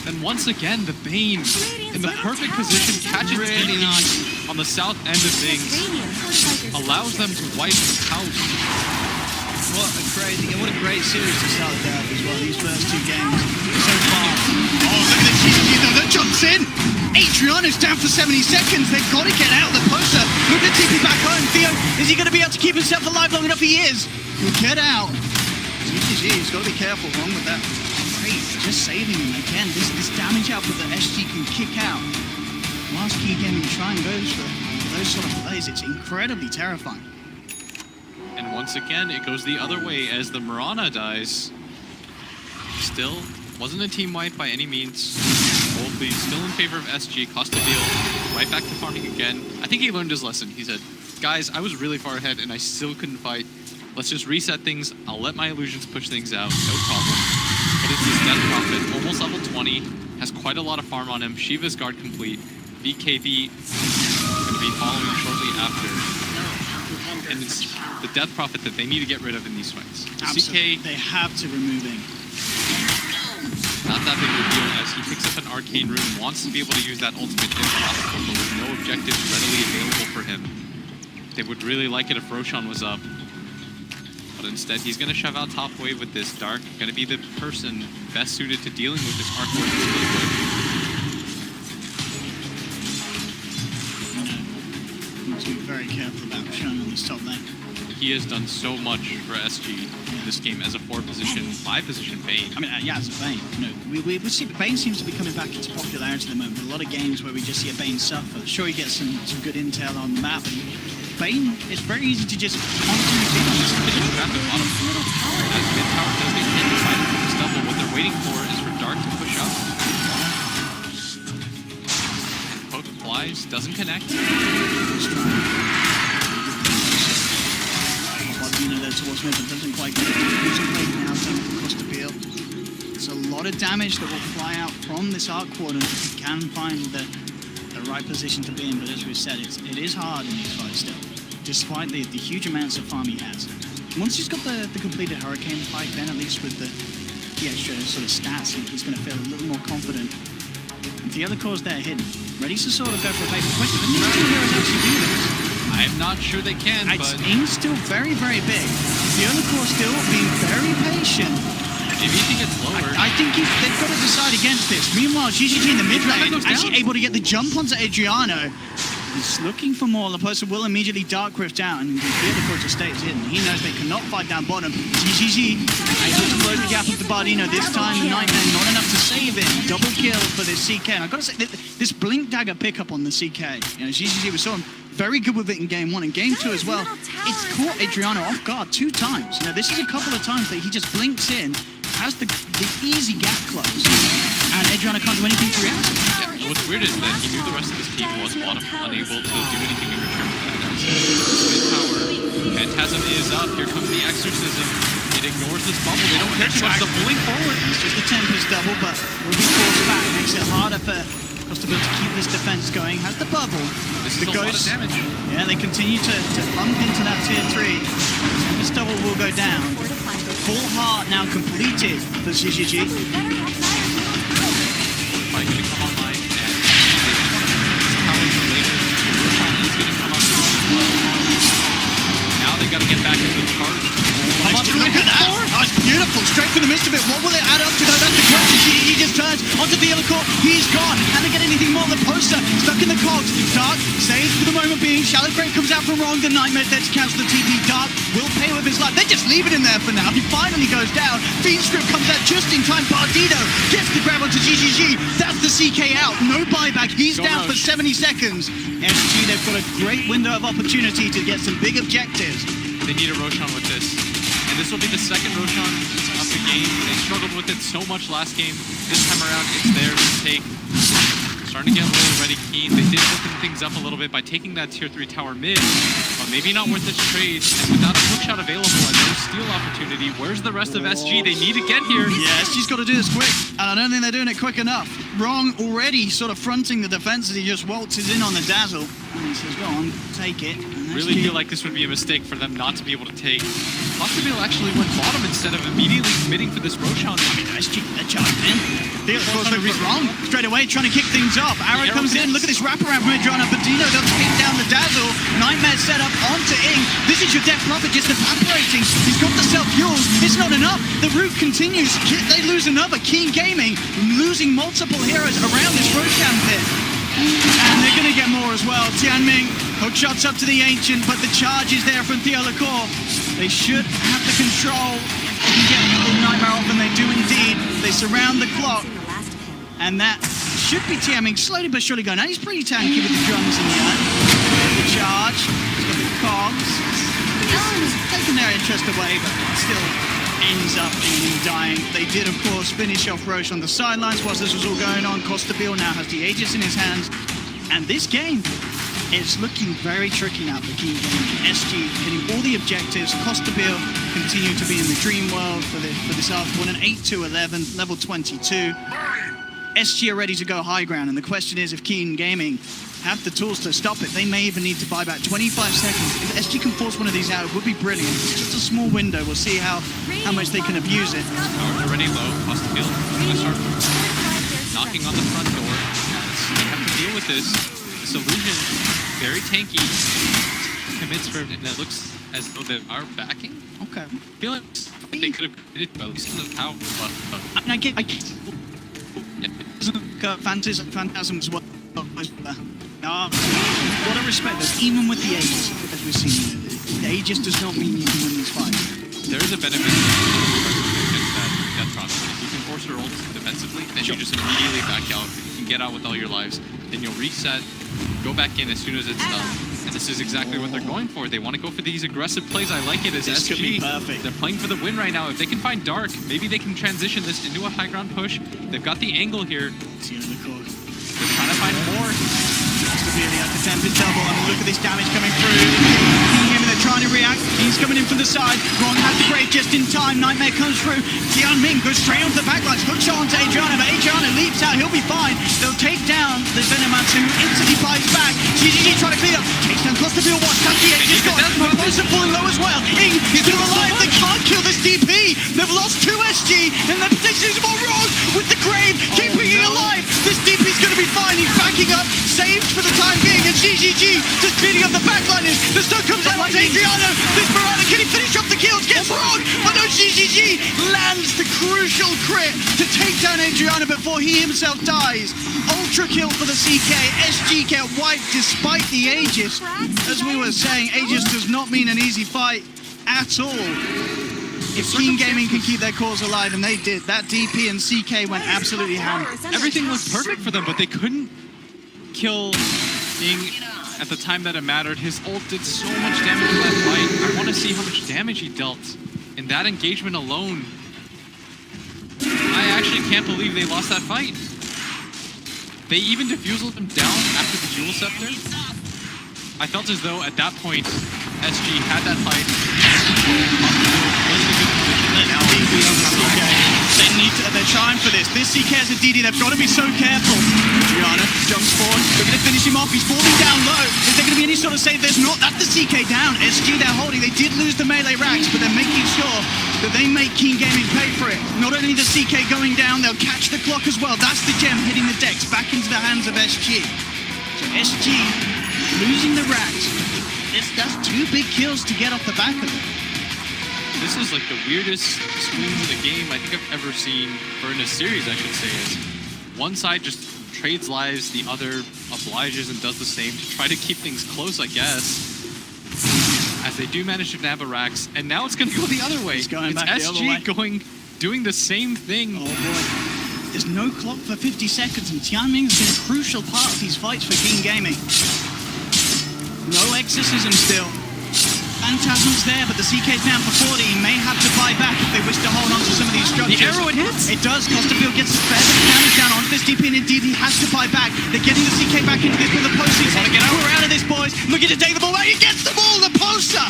And once again, the Bane in the perfect position catches really nice on the south end of things. Allows them to wipe the house. What a great series to start there as well. These first two games so far. Oh, look at the GG though, that jumps in. Adriano's down for 70 seconds. They've got to get out the closer. Look at TP back home. Theo, is he going to be able to keep himself alive long enough? He is. He'll get out. GG, he's got to be careful. Wrong with that. Great, just saving him again. This damage output that SG can kick out. Last key game in Shrine goes for those sort of plays. It's incredibly terrifying. And once again, it goes the other way as the Mirana dies. Still, wasn't a team wipe by any means. Boldly still in favor of SG. Costafield right back to farming again. I think he learned his lesson. He said, guys, I was really far ahead and I still couldn't fight. Let's just reset things. I'll let my illusions push things out. No problem. But it's this Death Prophet, almost level 20. Has quite a lot of farm on him. Shiva's guard complete. BKB going to be following shortly after. And it's the Death Prophet that they need to get rid of in these fights. The Absolutely. CK, They have to remove him. not that big of a deal as he picks up an arcane rune, wants to be able to use that ultimate if possible, but with no objectives readily available for him. They would really like it if Roshan was up. But instead, he's going to shove out top wave with this Dark. Going to be the person best suited to dealing with this arc wave really quick. Need to be very careful about showing on this top lane. He has done so much for SG in this game as a 4-position, 5-position Bane. I mean, yeah, as a Bane. You know, we see Bane seems to be coming back into popularity at the moment. A lot of games where we just see a Bane suffer. Sure, you get some good intel on the map. And Bane, it's very easy to just constantly do these. At the bottom, as mid tower does get hit by the first double, what they're waiting for is for Dark to push up. Poke flies, doesn't connect. Towards mid, but doesn't quite get it. Using plate now, taking across the field. It's a lot of damage that will fly out from this arc warden if he can find the the right position to be in, but as we said, it is hard in these fights still, despite the huge amounts of farm he has. Once he's got the completed Hurricane fight, then at least with the extra sort of stats, he's going to feel a little more confident. And the other cores there hidden, ready to sort of go for a base question. Can these two heroes actually do this? I'm not sure they can, but Aim's still very, very big. The other core still being very patient. if you think it's lower, I think they've got to decide against this. Meanwhile, GGG in the mid lane, goes actually down. able to get the jump onto Adriano. He's looking for more. Laposa will immediately Dark Rift out, and the other core just stays hidden. He knows they cannot fight down bottom. GGG able to close the gap with the Bardino. This time, the Nightmare not enough to save him. Double kill for this CK. And I've got to say, this Blink Dagger pickup on the CK. You know, GGG was so very good with it in game 1 and game 2 as well. It's caught Adriano off guard 2 times. You know, this is a couple of times that he just blinks in, has the easy gap close, and Adriano can't do anything to react. yeah, what's weird is that he knew the rest of his team was bottom, unable to do anything in return for that. Mid tower, Phantasm is up. Here comes the Exorcism. It ignores this bubble. They don't care too much. The pulling forward. It's just the Tempest double, but will be forced back. Makes it harder for Costa to keep this defense going. Has the bubble. This The is a lot of Ghost- damage. Yeah, they continue to bump into that tier 3. Tempest double will go down. Full heart now completed for GGG. Probably going to come online, and they just want to turn this tower for later. Roshan is going to come up as well. Now they got to get back into the cart. Look at that! Oh, it's beautiful. Straight from the midst of it. What will it add up to though? That's the question. He just turns onto the other court. He's gone. Can they get anything more? The poster stuck in the cogs. Dark saves for the moment being. Shallow Grave comes out from wrong. The Nightmare dead to cancel the TP. Dark will pay with his life. They just leave it in there for now. He finally goes down. Fiend Strip comes out just in time. Bardino gets the grab onto GGG. That's the CK out. No buyback. He's Go down for Roche. 70 seconds. SG, they've got a great window of opportunity to get some big objectives. They need a Roshan with this. And this will be the second Roshan of the game. They struggled with it so much last game. This time around, it's theirs to take. Starting to get a little ready keen. They did open things up a little bit by taking that tier 3 tower mid, but maybe not worth its trade. And without a hookshot available and no steal opportunity, where's the rest of SG? They need to get here. Yeah, SG's got to do this quick, and I don't think they're doing it quick enough. Wrong already sort of fronting the defense as he just waltzes in on the Dazzle. And he says, go on, take it. And Really SG feel like this would be a mistake for them not to be able to take. Possibly actually went bottom instead of immediately committing for this Roshan. I mean, SG, they're charging in. Of course, no reason wrong. Straight away, trying to kick things off. Arrow Arrow comes in. hits. Look at this wraparound from Adriano. Bardino does take down the Dazzle. Nightmare set up onto Ing. This is your Death Prophet just evaporating. He's got the self-fuels. It's not enough. The route continues. They lose another. Keen Gaming losing multiple heroes around this Roshan pit. And they're going to get more as well. Tianming, hook shots up to the Ancient, but the charge is there from Theo Lecor. They should have the control to get the Nightmare off, and they do indeed. They surround the clock, and that should be Tianming slowly but surely going. Now he's pretty tanky with the drums in the end. The charge, he's got the cogs. Taking their interest away, but still ends up in dying. They did, of course, finish off Roche on the sidelines whilst this was all going on. Costabile now has the Aegis in his hands. And this game is looking very tricky now for Keen Gaming. SG hitting all the objectives. Costabile continuing to be in the dream world for this afternoon. An 8-11, level 22. SG are ready to go high ground. And the question is if Keen Gaming have the tools to stop it. They may even need to buy back 25 seconds. If SG can force one of these out, it would be brilliant. It's just a small window. We'll see how much they can abuse it. Towers already low. Costabile going to start knocking on the front door. They have to deal with this. This illusion, very tanky. Commits for, and it looks as though they are backing. Okay. I feel like they could have committed at least to the tower, but I get Phantasm as well. What a respect this, even with the Aegis, as we've seen. The Aegis does not mean you can win these fights. there is a benefit against that Tron. If you can force her ult defensively, then you just immediately back out. You can get out with all your lives. Then you'll reset, go back in as soon as it's done. And this is exactly what they're going for. They want to go for these aggressive plays. I like it as This could be SG. perfect. They're playing for the win right now. If they can find Dark, maybe they can transition this into a high ground push. They've got the angle here. See the course. They're trying to find more. Really at the tempest double. I mean, look at this damage coming through. They're trying to react. He's coming in from the side. Ron has the break just in time. Nightmare comes through. Tianming goes straight onto the backlines. Hook shot onto Adriano, but Adriano leaps out. He'll be fine. They'll take down the Venom down 2, instantly buys back. GGG trying to clean up. Takes down Costabile 1, down the 8, he's got Raposa falling low as well. Ing, he's still alive, they can't kill this DP. They've lost 2 SG, and they're potentially more wrong with the Grave, keeping it alive. This DP's gonna be fine, he's backing up, saved for the time being, and GGG just cleaning up the backliners. The stun comes out on Adriano, this Miranda, can he finish off the kills? Gets wrong, but no, GGG lands the crucial crit to take down Adriano before he himself dies. Ultra kill for the CK. SG get wiped despite the Aegis. As we were saying, Aegis does not mean an easy fight at all. If Keen Gaming can keep their cause alive, and they did, that DP and CK went absolutely ham. Everything looked perfect for them, but they couldn't kill Ing at the time that it mattered. His ult did so much damage in that fight. I want to see how much damage he dealt in that engagement alone. I actually can't believe they lost that fight. They even defused him down after the Jewel Scepter. I felt as though at that point, SG had that fight. Now DP on the CK. They're trying for this. This CK has a DD, they've got to be so careful. Adriano jumps forward, they're going to finish him off. He's falling down low. Is there going to be any sort of save? There's not. That's the CK down. SG they're holding. They did lose the melee racks, but they're making sure that they make Keen Gaming pay for it. Not only the CK going down, they'll catch the clock as well. That's the gem hitting the decks back into the hands of SG. So SG losing the racks. That's 2 big kills to get off the back of it. This is like the weirdest swings in the game I think I've ever seen, or in a series I should say. Is one side just trades lives, the other obliges and does the same to try to keep things close, I guess. As they do manage to nab a Rax, and now it's going to go the other way. It's going back the other SG way. doing the same thing. Oh boy. There's no clock for 50 seconds, and Tianming's been a crucial part of these fights for Keen Gaming. No exorcism still. Phantasm's there, but the CK's down for 40. He may have to buy back if they wish to hold on to some of these structures. The arrow, it hits! It does. Costabile gets a fair bit of damage down onto this DP, and indeed he has to buy back. They're getting the CK back into this with the post. He's want to get out of this, boys. Looking to take the ball out. He gets the ball. The poster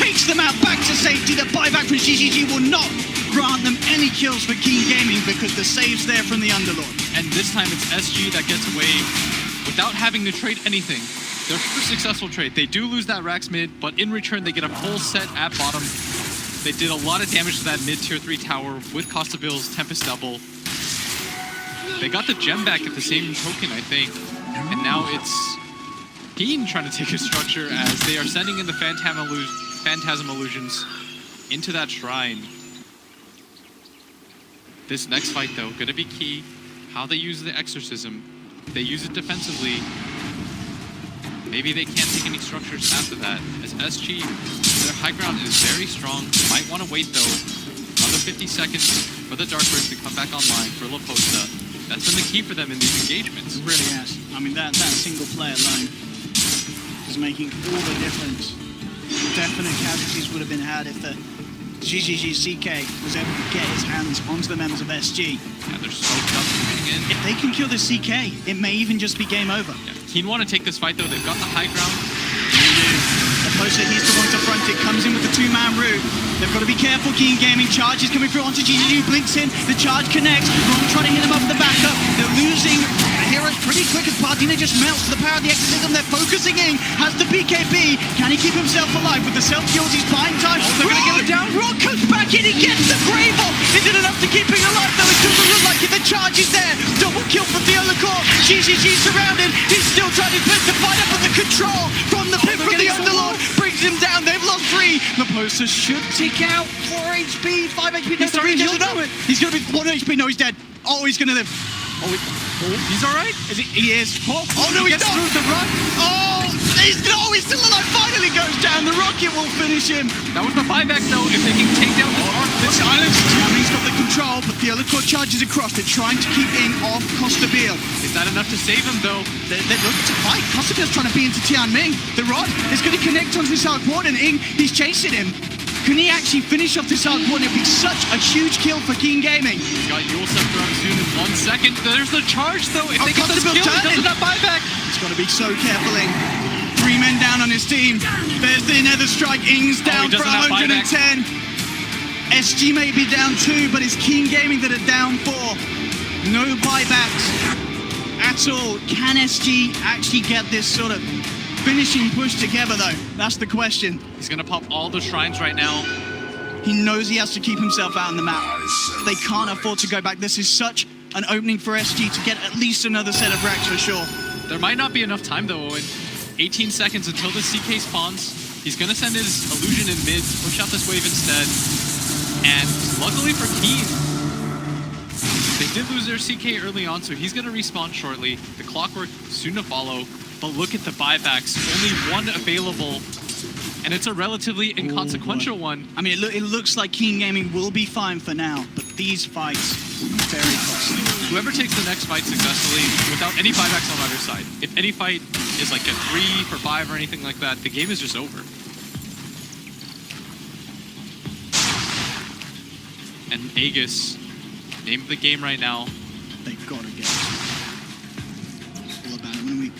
takes them out back to safety. The buyback from GGG will not grant them any kills for Keen Gaming because the save's there from the Underlord. And this time it's SG that gets away without having to trade anything. Their first successful trade. They do lose that Rax mid, but in return they get a full set at bottom. They did a lot of damage to that mid tier 3 tower with Costabile's Tempest double. They got the gem back at the same token, I think. And now it's Keen trying to take a structure as they are sending in the Phantasm Illusions into that shrine. This next fight though, gonna be key. How they use the Exorcism. They use it defensively. Maybe they can't take any structures after that, as SG, their high ground is very strong. Might want to wait though, another 50 seconds for the Dark Burst to come back online for La Posta. That's been the key for them in these engagements. It really has. I mean, that single play alone is making all the difference. Definite casualties would have been had if the GGG CK was able to get his hands onto the members of SG. Yeah, they're smoked up coming in. If they can kill the CK, it may even just be game over. Yeah. Keen want to take this fight though, they've got the high ground. The poster, he's the one to front it, comes in with the 2-man route. They've got to be careful, Keen Gaming. Charge is coming through onto GGG, blinks in, the charge connects. Ron trying to hit him up the backup. They're losing the heroes pretty quick as Pardina just melts the power of the exorcism. They're focusing in, has the BKB. Can he keep himself alive with the self-kills? He's buying time. They're going to get it down. Ron comes back in, he gets the Grave off. Is it enough to keep him alive though? It doesn't look like it. The charge is there. Double kill for Theolacourt. GGG surrounded. He's still trying his best to fight up with the control from the pit from the Underlord. Brings him down. They've lost 3. Laposa should tick out 4 HP, 5 HP. He's starting to up. He's going to be 1 HP. No, he's dead. Oh, he's going to live. Oh, He's all right. is he? He is. Oh no, he's not. Through the run. Oh, he's still alive. Finally goes down. The rocket will finish him. That was the buyback though. If they can take down this arc, This silence. Tiami's got the control, but the other core charges across. They're trying to keep in off Costabile. is that enough to save him though? They're looking to fight. Costabile's trying to be into Tianming. The rod is going to connect onto his Arc and Ing. He's chasing him. Can he actually finish off this Arc? It'd be such a huge kill for Keen Gaming. He's got Yule Scepter up soon in 1 second. There's the charge though. If they get this Costabile kill, he turning. doesn't have buyback. He's got to be so careful, Ing. 3 men down on his team. There's the Nether Strike. Ing's down he for doesn't have 110. SG may be down 2, but it's Keen Gaming that are down 4. No buybacks at at all. Can SG actually get this sort of finishing push together, though? That's the question. He's going to pop all the shrines right now. He knows he has to keep himself out on the map. They can't afford to go back. This is such an opening for SG to get at least another set of wrecks for sure. There might not be enough time, though, Owen. 18 seconds until the CK spawns. He's going to send his illusion in mid to push out this wave instead. And luckily for Keen, they did lose their CK early on, so he's going to respawn shortly. The clockwork soon to follow. But look at the buybacks. Only one available. And it's a relatively inconsequential one. I mean, it looks like Keen Gaming will be fine for now, but these fights, very costly. Whoever takes the next fight successfully, without any buybacks on either side, if any fight is like a 3 for 5 or anything like that, the game is just over. And Aegis, name of the game right now. They've got to get it. It's all about it. When we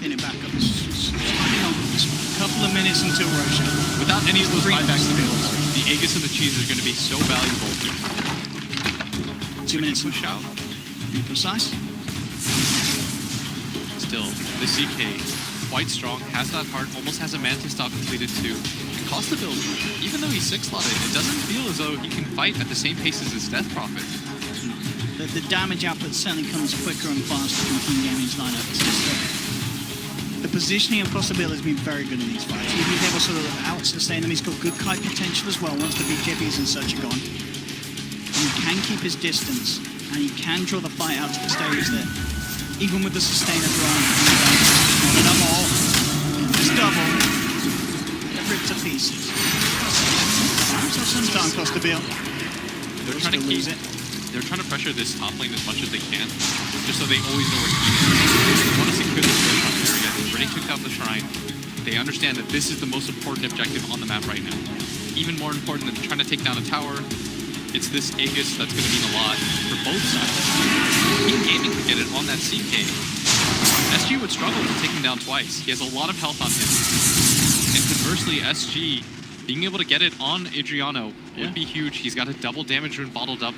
pin it back up, it's a couple of minutes until Roshan. Without any of those buybacks available, the Aegis and the cheese are going to be so valuable. 2 minutes. Push out. Be precise. Still, the CK, quite strong, has that heart, almost has a Mantis stock completed too. Cost the build, even though he's 6-slotted, it doesn't feel as though he can fight at the same pace as his Death Prophet. The damage output certainly comes quicker and faster from King Gaming's lineup. It's just the positioning of Costa-Bill has been very good in these fights. He's able to sort of out-sustain them. He's got good kite potential as well once the BKBs and such are gone. And he can keep his distance, and he can draw the fight out to the stage that, even with the sustainer run, not enough all. It's double. They're ripped to pieces. Sometimes Costa-Bill. They're trying to lose it. They're trying to pressure this top lane as much as they can, just so they always know where Keen is. They want to secure this very top area. They've already took out the shrine. They understand that this is the most important objective on the map right now. Even more important than trying to take down a tower, it's this Aegis that's going to mean a lot for both sides. King Gaming could get it on that CK. SG would struggle to take him down twice. He has a lot of health on him. And conversely, SG, being able to get it on Adriano would be huge. He's got a double damage rune bottled up.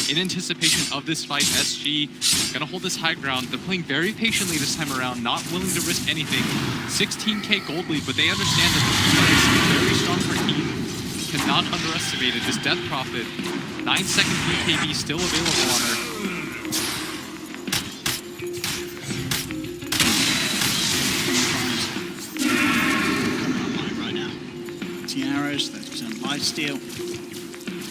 In anticipation of this fight, SG gonna hold this high ground. They're playing very patiently this time around, not willing to risk anything. 16k gold lead, but they understand that the fight is very strong for Keen. Cannot underestimate it. This Death Prophet, 9-second BKB still available on her. Right now. 10 arrows, 30% lifesteal.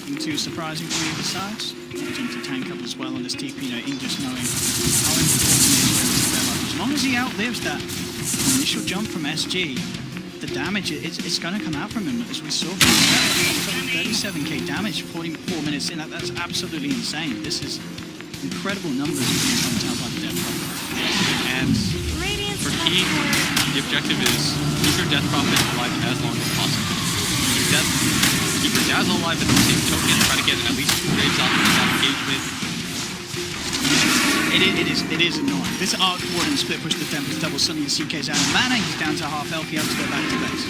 Nothing too surprising from either sides. Looking to tank up as well on this TP, in just knowing how important it is for him to develop. As long as he outlives that initial jump from SG, the damage, it's going to come out from him, as we saw. 37k damage, 44 minutes in. That's absolutely insane. This is incredible numbers on top of Death Prophet. And for Keen, the objective is keep your Death Prophet alive as long as possible. Keep your Dazzle alive at the same token, try to get at least 2 raids off of that engagement. It is annoying. This Arc Warden split push the Tempest double, suddenly the CK's out of mana, he's down to half health, he has to go back to base.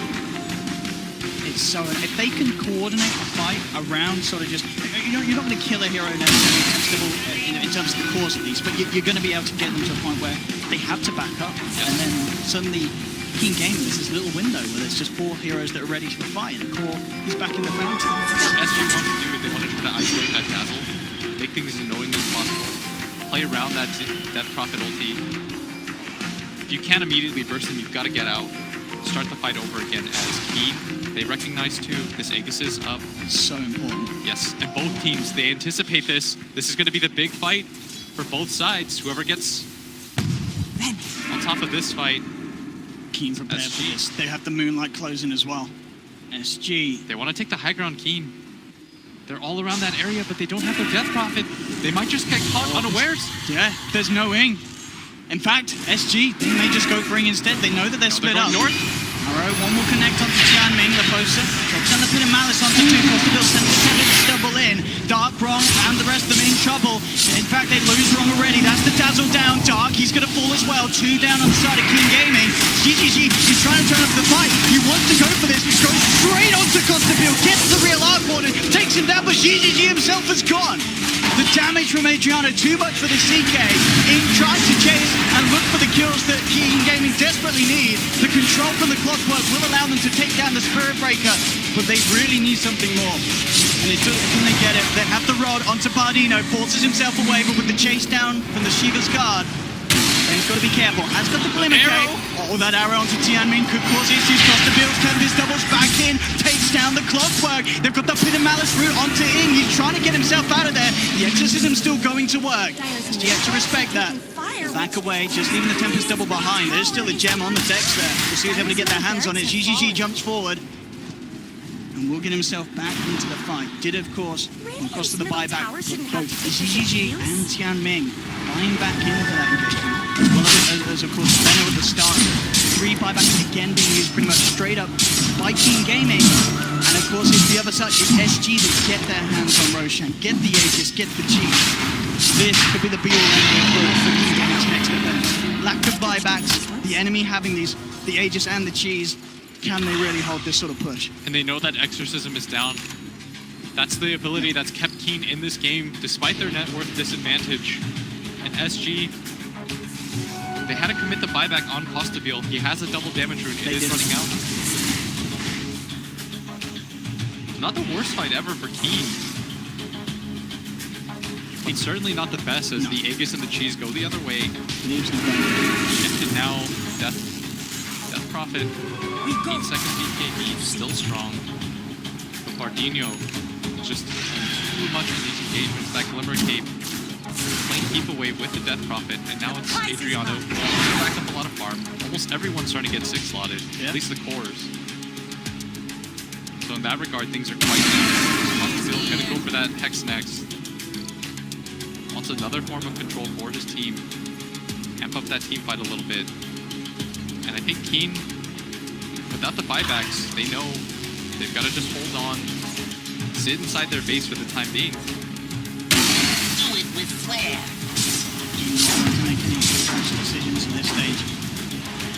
It's so, if they can coordinate a fight around sort of just, you're not going to kill a hero necessarily in terms of the cores at least, but you're going to be able to get them to a point where they have to back up, and then suddenly King Gaming, there's this little window where there's just 4 heroes that are ready for the fight, and the core is back in the fountain. What SG wants to do is they want to try to isolate that Dazzle, make things as annoying as possible, play around that Prophet ulti. If you can't immediately burst them, you've got to get out, start the fight over again as Keen. They recognize too, this Aegis is up. So important. Yes, and both teams, they anticipate this. This is going to be the big fight for both sides. Whoever gets on top of this fight, Keen prepared for this. They have the Moonlight closing as well. SG. They want to take the high ground Keen. They're all around that area, but they don't have their Death Prophet. They might just get caught unawares. Yeah, there's no Ing. In fact, SG, they may just go for Ing instead. They know that they're split up. North. Arrow, one will connect onto Tianming, the poster. Drops down the pin of Malice onto two. Costa sends the Tempest double in. Dark, Wrong, and the rest of them in trouble. In fact, they lose Wrong already. That's the Dazzle down. Dark, he's going to fall as well. Two down on the side of King Gaming. GGG, he's trying to turn up the fight. He wants to go for this. Goes straight onto Costa, gets the real arc warden, takes him down, but GGG himself is gone. The damage from Adriano, too much for the CK. In trying to chase and look for the kills that King Gaming desperately need. The control from the clockwork will allow them to take down the Spirit Breaker, but they really need something more. And can they get it? They have the rod onto Bardino, forces himself away, but with the chase down from the Shiva's guard, he's got to be careful. Has got the Glimmer Cape. Oh, that arrow onto Tianming could cause issues. Costa Bills, Tempest doubles back in, takes down the Clockwork. They've got the Pit of Malice route onto Ing. He's trying to get himself out of there. The Exorcism's still going to work. You have to respect that. Back away, just leaving the Tempest double behind. There's still a gem on the decks there. We'll see who's able to get their hands on it. GGG jumps forward and will get himself back into the fight. Did, of course, on cost of the buyback, both GGG and Tianming buying back into that engagement. As well as of course, Benno at the start. 3 buybacks again being used pretty much straight up by King Gaming. And of course, it's the other side, it's SG that get their hands on Roshan, get the Aegis, get the G. This could be the be-all end for King Gaming's next event. Lack of buybacks, the enemy having the Aegis and the cheese. Can they really hold this sort of push? And they know that Exorcism is down. That's the ability that's kept Keen in this game, despite their net worth disadvantage. And SG, they had to commit the buyback on Costabile. He has a double damage rune. It is running out. Not the worst fight ever for Keen. But certainly not the best, as the Aegis and the cheese go the other way. Shifted now, Death Prophet. 18 seconds BKB, still strong. But Bardino just too much in these engagements. That Glimmer Cape playing keep away with the Death Prophet, and now it's Adriano. Back up a lot of farm. Almost everyone's starting to get 6 slotted, at least the cores. So in that regard, things are quite easy. Still gonna go for that Hex next. Wants another form of control for his team. Amp up that team fight a little bit. And I think Keen, without the buybacks, they know they've got to just hold on, sit inside their base for the time being. Do it with flair. You don't want to make any rash decisions at this stage.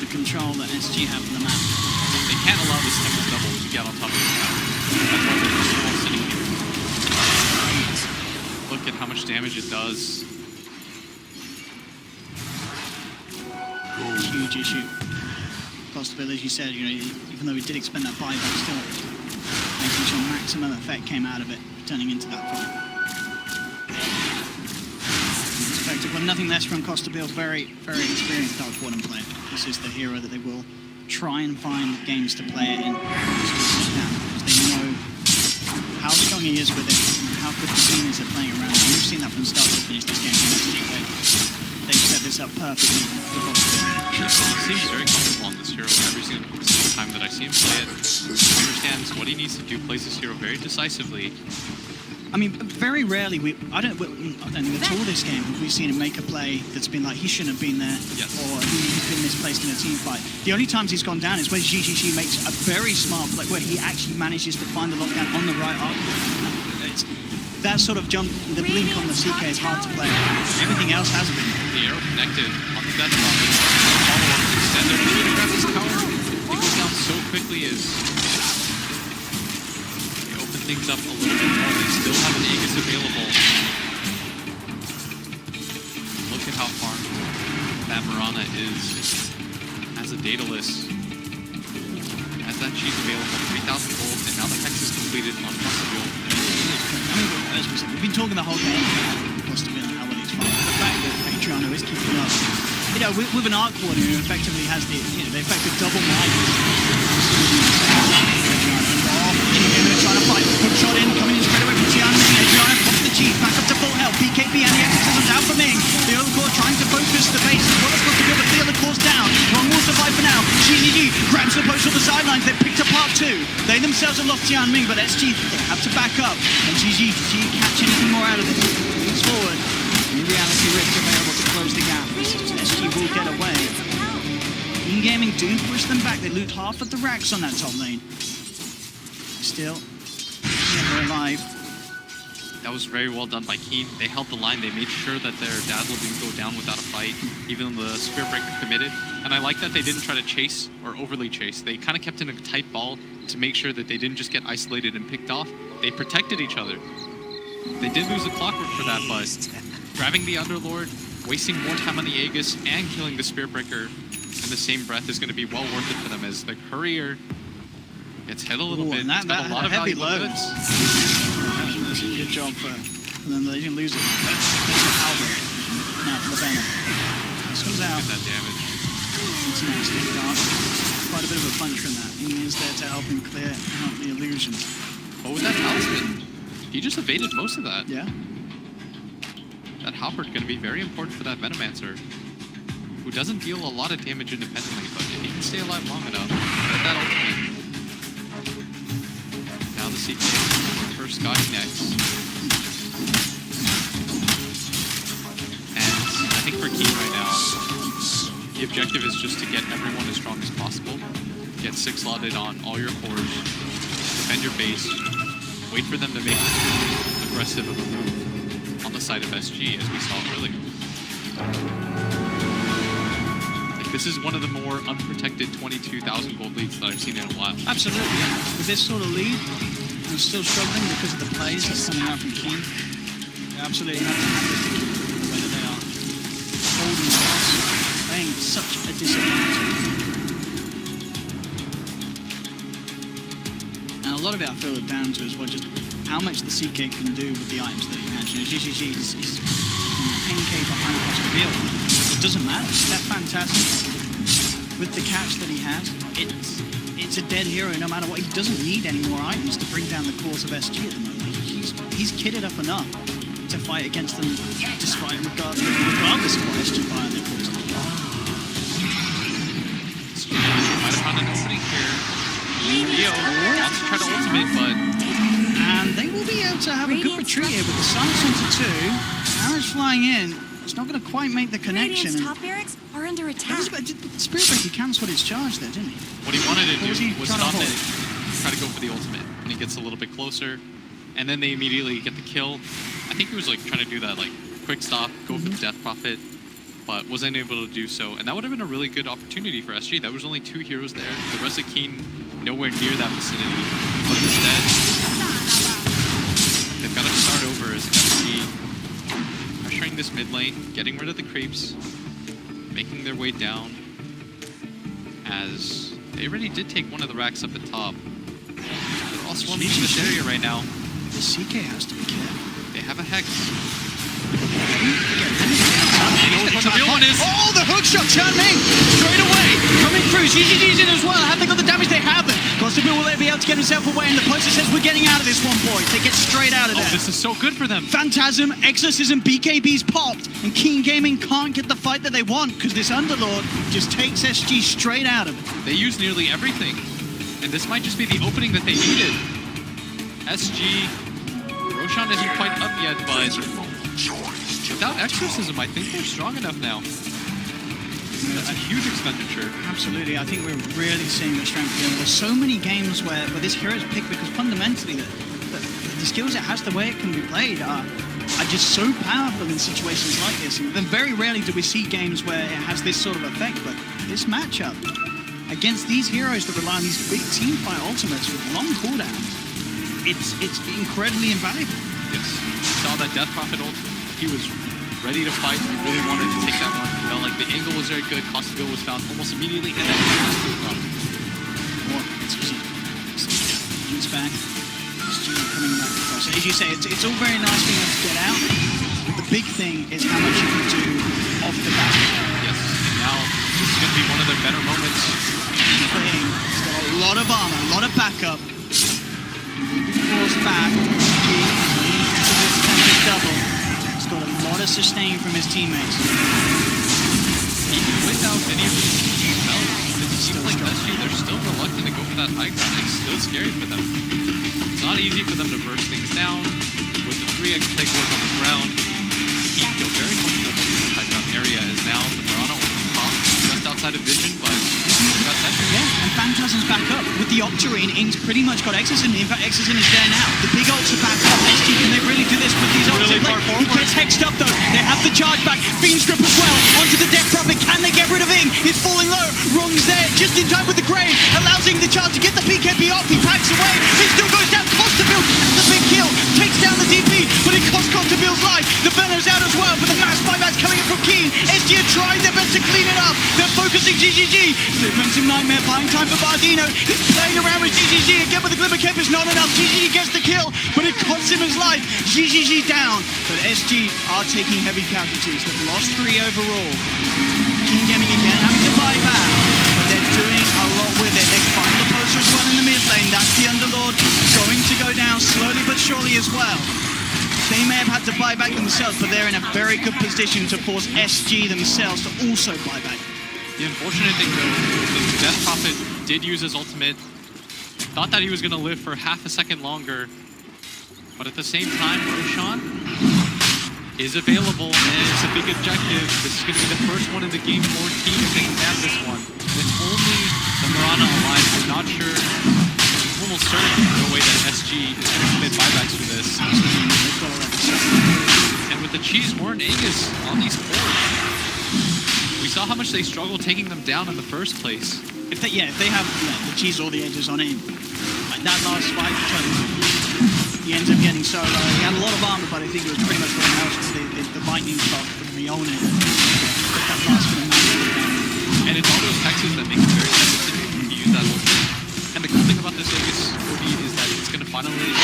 The control that SG have on the map. They can't allow this Tempest double to get on top of the map. That's why they're just all sitting here. Look at how much damage it does. Huge issue. Possibility, as you said, even though we did expend that buyback, still making sure maximum effect came out of it, turning into that fight. Effective, but nothing less from Costabile. Very, very experienced Dark Warden player. This is the hero that they will try and find games to play it in. Because they know how strong he is with it, and how good the team is at playing around. And we've seen that from start to finish this game. They've set this up perfectly for Costabile. He seems very comfortable on this hero every single time that I see him play it. He understands what he needs to do, plays this hero very decisively. I mean, very rarely, I don't think at all this game have we seen him make a play that's been like, he shouldn't have been there, or he's been misplaced in a team fight. The only times he's gone down is when GGG makes a very smart play, where he actually manages to find the lockdown on the right arc. That sort of jump, the blink on the CK is hard to play. Everything else hasn't been. The arrow connected on the Death Prophet. Follow-up instead. They're going to grab his tower. It goes down so quickly as they open things up a little bit more. They still have an Aegis available. Look at how far that Mirana is as a Daedalus. Has that cheese available, 3,000 gold, and now the Hex is completed on Costabile. I mean, as we said, we've been talking the whole game about Costabile and how well he's fighting. The fact that Adriano is keeping up, with an Arc Warden who effectively has the effective double might. Trying to fight, hook shot in, coming in straight away from Tianming. Adriano pops the cheese, back up to full health. BKB and the Exorcism's out for Ming. The other core trying to focus the base as well as Costabile, but the other core's down. Wrong will survive for now. GGG grabs the post on the sidelines. They picked apart 2. They themselves have lost Tianming, but SG have to back up. And GGG catch anything more out of this. Moves forward. In reality, Rift's available to close the gap. SG will get away. King Gaming do push them back. They loot half of the racks on that top lane. Still, yeah, they're alive. That was very well done by Keen. They held the line. They made sure that their Dazzler didn't go down without a fight, even though the Spear Breaker committed. And I like that they didn't try to chase or overly chase. They kind of kept in a tight ball to make sure that they didn't just get isolated and picked off. They protected each other. They did lose the clockwork for that, but grabbing the Underlord, wasting more time on the Aegis, and killing the Spear Breaker in the same breath is going to be well worth it for them as the Courier gets hit a little bit. And It's got a lot of heavy valuable loads. goods. That's a good job for them. They didn't lose it. That's a Halberd. Now for the Venom. This comes out. Get that damage. It's nasty. Quite a bit of a punch from that. He is there to help him clear out the illusion. But with that talisman, he just evaded most of that. Yeah. That Halberd going to be very important for that Venomancer, who doesn't deal a lot of damage independently, but if he can stay alive long enough, get that ultimate. Now the CK for Scotty next. And I think for Keen right now, the objective is just to get everyone as strong as possible. Get 6 slotted on all your cores, defend your base, wait for them to make aggressive of a move on the side of SG as we saw earlier. Like, this is one of the more unprotected 22,000 gold leads that I've seen in a while. Absolutely, yeah. With this sort of lead, I'm still struggling because of the plays that's coming out from King. They absolutely have to handle the way that they are holding shots, playing such a disadvantage. And a lot of it I feel down to as well just how much the CK can do with the items that he has. You know, GGG is 10k behind across the field. It doesn't matter. That's fantastic. With the catch that he has, it's a dead hero no matter what. He doesn't need any more items to bring down the course of SG at the moment. He's kitted up enough to fight against them despite regardless of what SG buy on their course. Might have found an opening here. Leo wants to try to ultimate, but And they will be able to have a good retreat here with the Silence into 2. Arrows flying in. It's not going to quite make the connection. Radiant's top barracks are under attack. Spirit Breaker cancelled his charge there, didn't he? what he wanted to What was he do was trying to stop hold? it, try to go for the ultimate when he gets a little bit closer, and then they immediately get the kill. I think he was like trying to do that like quick stop, go for the Death Prophet, but wasn't able to do so. And that would have been a really good opportunity for SG. There was only 2 heroes there. The rest of Keen nowhere near that vicinity, but instead they've got to start over as SG pressuring this mid lane, getting rid of the creeps, making their way down, as they already did take one of the racks up at top. They're all swarming in this area right now. The CK has to be careful. They have a Hex. What the real one is. Oh, the hook shot, Chanming! Straight away! Coming through, GGG's in as well. Have they got the damage? They haven't. Constable will be able to get himself away, and the poster says we're getting out of this one, boys. They get straight out of there. Oh, this is so good for them. Phantasm, Exorcism, BKB's popped, and Keen Gaming can't get the fight that they want because this Underlord just takes SG straight out of it. They use nearly everything, and this might just be the opening that they needed. SG, Roshan isn't quite up yet, but without Exorcism, I think they're strong enough now. That's a huge expenditure. Absolutely, I think we're really seeing the strength here. There's so many games where this hero is picked because fundamentally the skills it has, the way it can be played are just so powerful in situations like this. And then very rarely do we see games where it has this sort of effect, but this matchup against these heroes that rely on these big team fight ultimates with long cooldowns, it's incredibly invaluable. Yes, saw that Death Prophet ult. He was ready to fight. He really wanted to take that one. Felt like the angle was very good. Costaville was found almost immediately, and then He's back. Coming back across. As you say, it's all very nice being able to get out, but the big thing is how much you can do off the back. yes, and now this is going to be one of their better moments. He's got a lot of armor, a lot of backup. Force back. Double. He's got a lot of sustain from his teammates. Even without any of these spells, this team like SG, they're still reluctant to go for that high ground. It's still scary for them. It's not easy for them to burst things down. With the 3x take work on the ground, he feel very comfortable in this high ground area as now the Verano on top, just outside of vision, but Yeah, and Phantasm's back up with the Octarine. Ing's pretty much got Exorcism. In fact, Exorcism is there now. The big ults are back up. SG, can they really do this with these ults? Really far He gets hexed up though. They have the charge back. Fiend Strip as well. Onto the Death Prophet. Can they get rid of Ing? He's falling low. Wrong's there. Just in time with the grave. Allows Ing the charge to get the PKP off. He packs away. He still goes down. Costabill has the big kill. Takes down the DP, but it costs Costabill's life. The Venom's out as well, but the mass buybacks coming in from Keen. SG are trying their best to clean it up. They're focusing GGG. Defensive Nightmare buying time for Bardino. He's playing around with GGG. Again with the Glimmer Cape is not enough. GGG gets the kill, but it costs him his life. GGG down, but SG are taking heavy casualties. They've lost 3 overall. King Gaming again having to buy back, but they're doing a lot with it. They find the poster as well in the mid lane. That's the Underlord going to go down slowly but surely as well. They may have had to buy back themselves, but they're in a very good position to force SG themselves to also buy back. The unfortunate thing though, is Death Prophet did use his ultimate. Thought that he was going to live for half a second longer, but at the same time, Roshan is available, and it's a big objective. This is going to be the first one in the game for Team if they can nab this one. With only the Mirana alive, I'm not sure, almost certain in a way that SG is going to commit buybacks for this. And with the Cheese Horn Aegis on these boards, we saw how much they struggled taking them down in the first place. If they have the cheese or the edges on him, like that last fight, he ends up getting so low. He had a lot of armor, but I think it was pretty much what else the lightning shot from Rione. That last one. And it's all those hexes that make it very sensitive to use that ultimate. And the cool thing about this Aegis is that it's going to finally use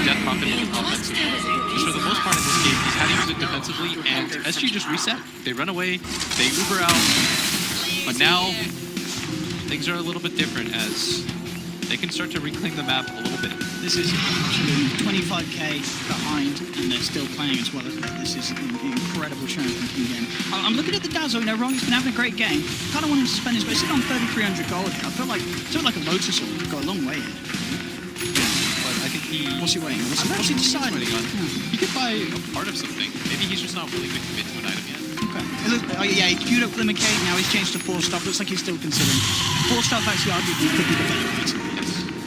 Death Prophet in offensive. Because for the most part in this game, he's had to use it defensively, and SG just reset. They run away, they Uber out, but now things are a little bit different as they can start to reclaim the map a little bit. This is actually 25k behind, and they're still playing as well. This is an incredible show from King Game. I'm looking at the Dazzle, no wrong, he's been having a great game. Kind of want him to spend his, but he's sitting on 3,300 gold here. I feel like a Lotus will go a long way here. But I think he... What's he weighing? What's he deciding? He could buy a part of something. Maybe he's just not willing to commit to an item yet. Okay. Yeah, he queued up Glimmer Cape, now he's changed to 4-star. Looks like he's still considering. 4-star actually arguably could be the better item.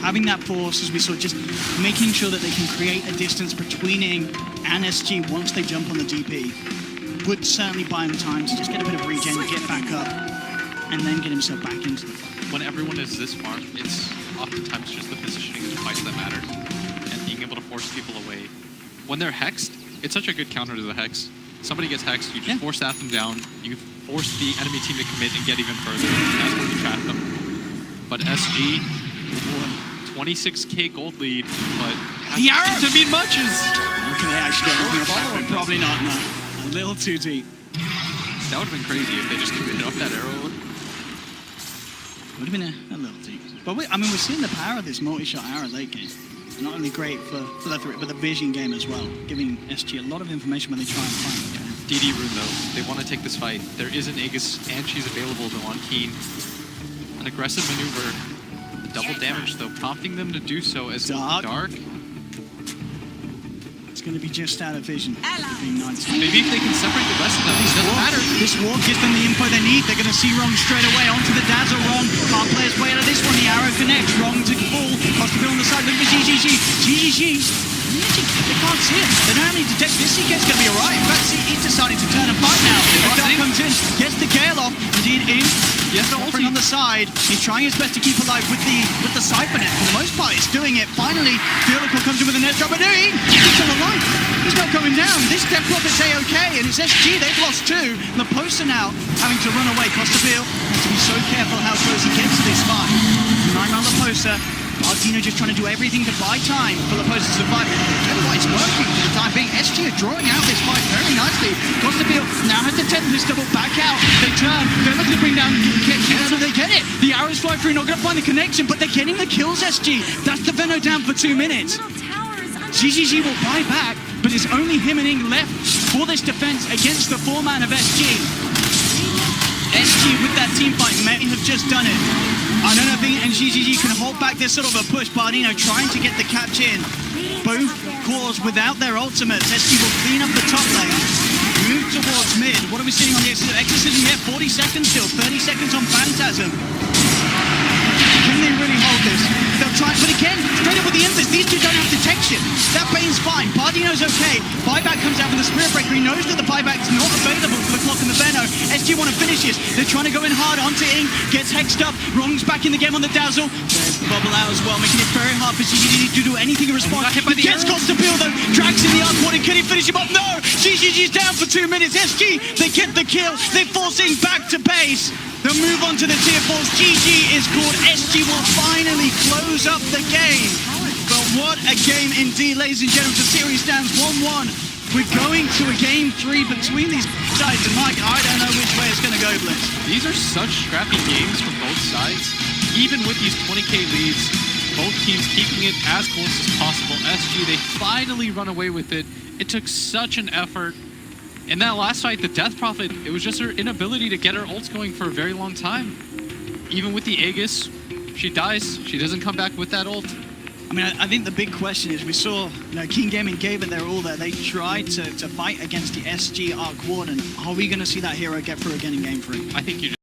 Having that force, as we saw, just making sure that they can create a distance between Ing and SG once they jump on the DP would certainly buy him time to just get a bit of regen, get back up, and then get himself back into the fight. When everyone is this far, it's oftentimes just the positioning of the fights that matter, and being able to force people away. When they're hexed, it's such a good counter to the hex. Somebody gets hexed, you just force them down, you force the enemy team to commit and get even further, and that's where you trap them. But SG, 26k gold lead, but the arrow to mean much is... Okay, actually, probably not, no. A little too deep. That would have been crazy if they just committed off that arrow. Would have been a little deep. But we're seeing the power of this multi-shot arrow late game. Not only great for the threat, but the vision game as well, giving SG a lot of information when they try and find the game. DD Rune though, they want to take this fight. There is an Aegis and she's available though on Keen. An aggressive maneuver. Double damage though, prompting them to do so as Dark. It's going to be just out of vision. Maybe if they can separate the rest of them, it doesn't matter. This wall gives them the info they need. They're going to see Wrong straight away onto the Dazzle. Wrong can't play his way out of this one. The arrow connects. Wrong to fall. Costabill on the side. Look for GGG. GGG. They can't see it. They don't have any detection. This CK's going to be alright. In fact, he's deciding to turn and fight now. Dark comes in, gets the Gale off. Indeed, in. Yes, offering on the side. He's trying his best to keep alive with the Cypher Net. For the most part, he's doing it. Finally, the Oracle comes in with a net drop. But no, he's still alive. He's not going down. This Death Prophet's A-OK, and it's SG. They've lost 2. And the poster now having to run away. Costabill has to be so careful how close he gets to this fight. 9 round the poster. Martino just trying to do everything to buy time for the poster to survive. Otherwise, it's working for the time being. SG are drawing out this fight very nicely. Costabill now has the 10th pistol back out. They turn. They're looking to bring down so they get it. The arrows fly through, not going to find the connection, but they're getting the kills, SG. That's the Veno down for 2 minutes. GGG will buy back, but it's only him and Ing left for this defense against the 4-man of SG. SG with that team fight may have just done it. I don't know if Ing and GGG can hold back this sort of a push. Bardino trying to get the catch in. Both cores without their ultimates. SG will clean up the top lane. move towards mid. What are we seeing on the Exorcism here? 40 seconds still, 30 seconds on Phantasm. Can they really hold this? They'll try, but again, straight up with the Infest, these two don't have detection. That Bane's fine. Bardino's okay. Buyback comes out with the Spirit Breaker. He knows that the buyback's not available for the Clock and the Venom. SG want to finish this. They're trying to go in hard onto Ing. Gets hexed up. Wrong's back in the game on the Dazzle. There's the bubble out as well, making it very hard for GGG to do anything in response. Got hit by the Gets arrow. Costa Bill though. Drags in the Arc Warden. Can he finish him up? No! GGG's down for 2 minutes. SG, they get the kill. They force Ing back to base. They'll move on to the tier 4s. GG is called. SG will finally close up the game. But what a game indeed, ladies and gentlemen. The series stands 1-1. We're going to a game 3 between these sides. And Mike, I don't know which way it's going to go, Blitz. These are such scrappy games from both sides. Even with these 20k leads, both teams keeping it as close as possible. SG, they finally run away with it. It took such an effort. In that last fight, the Death Prophet, it was just her inability to get her ults going for a very long time. Even with the Aegis, she dies. She doesn't come back with that ult. I mean, I think the big question is we saw, King Gaming gave it their all there. They tried to fight against the SG Arc Warden. Are we going to see that hero get through again in game 3? I think you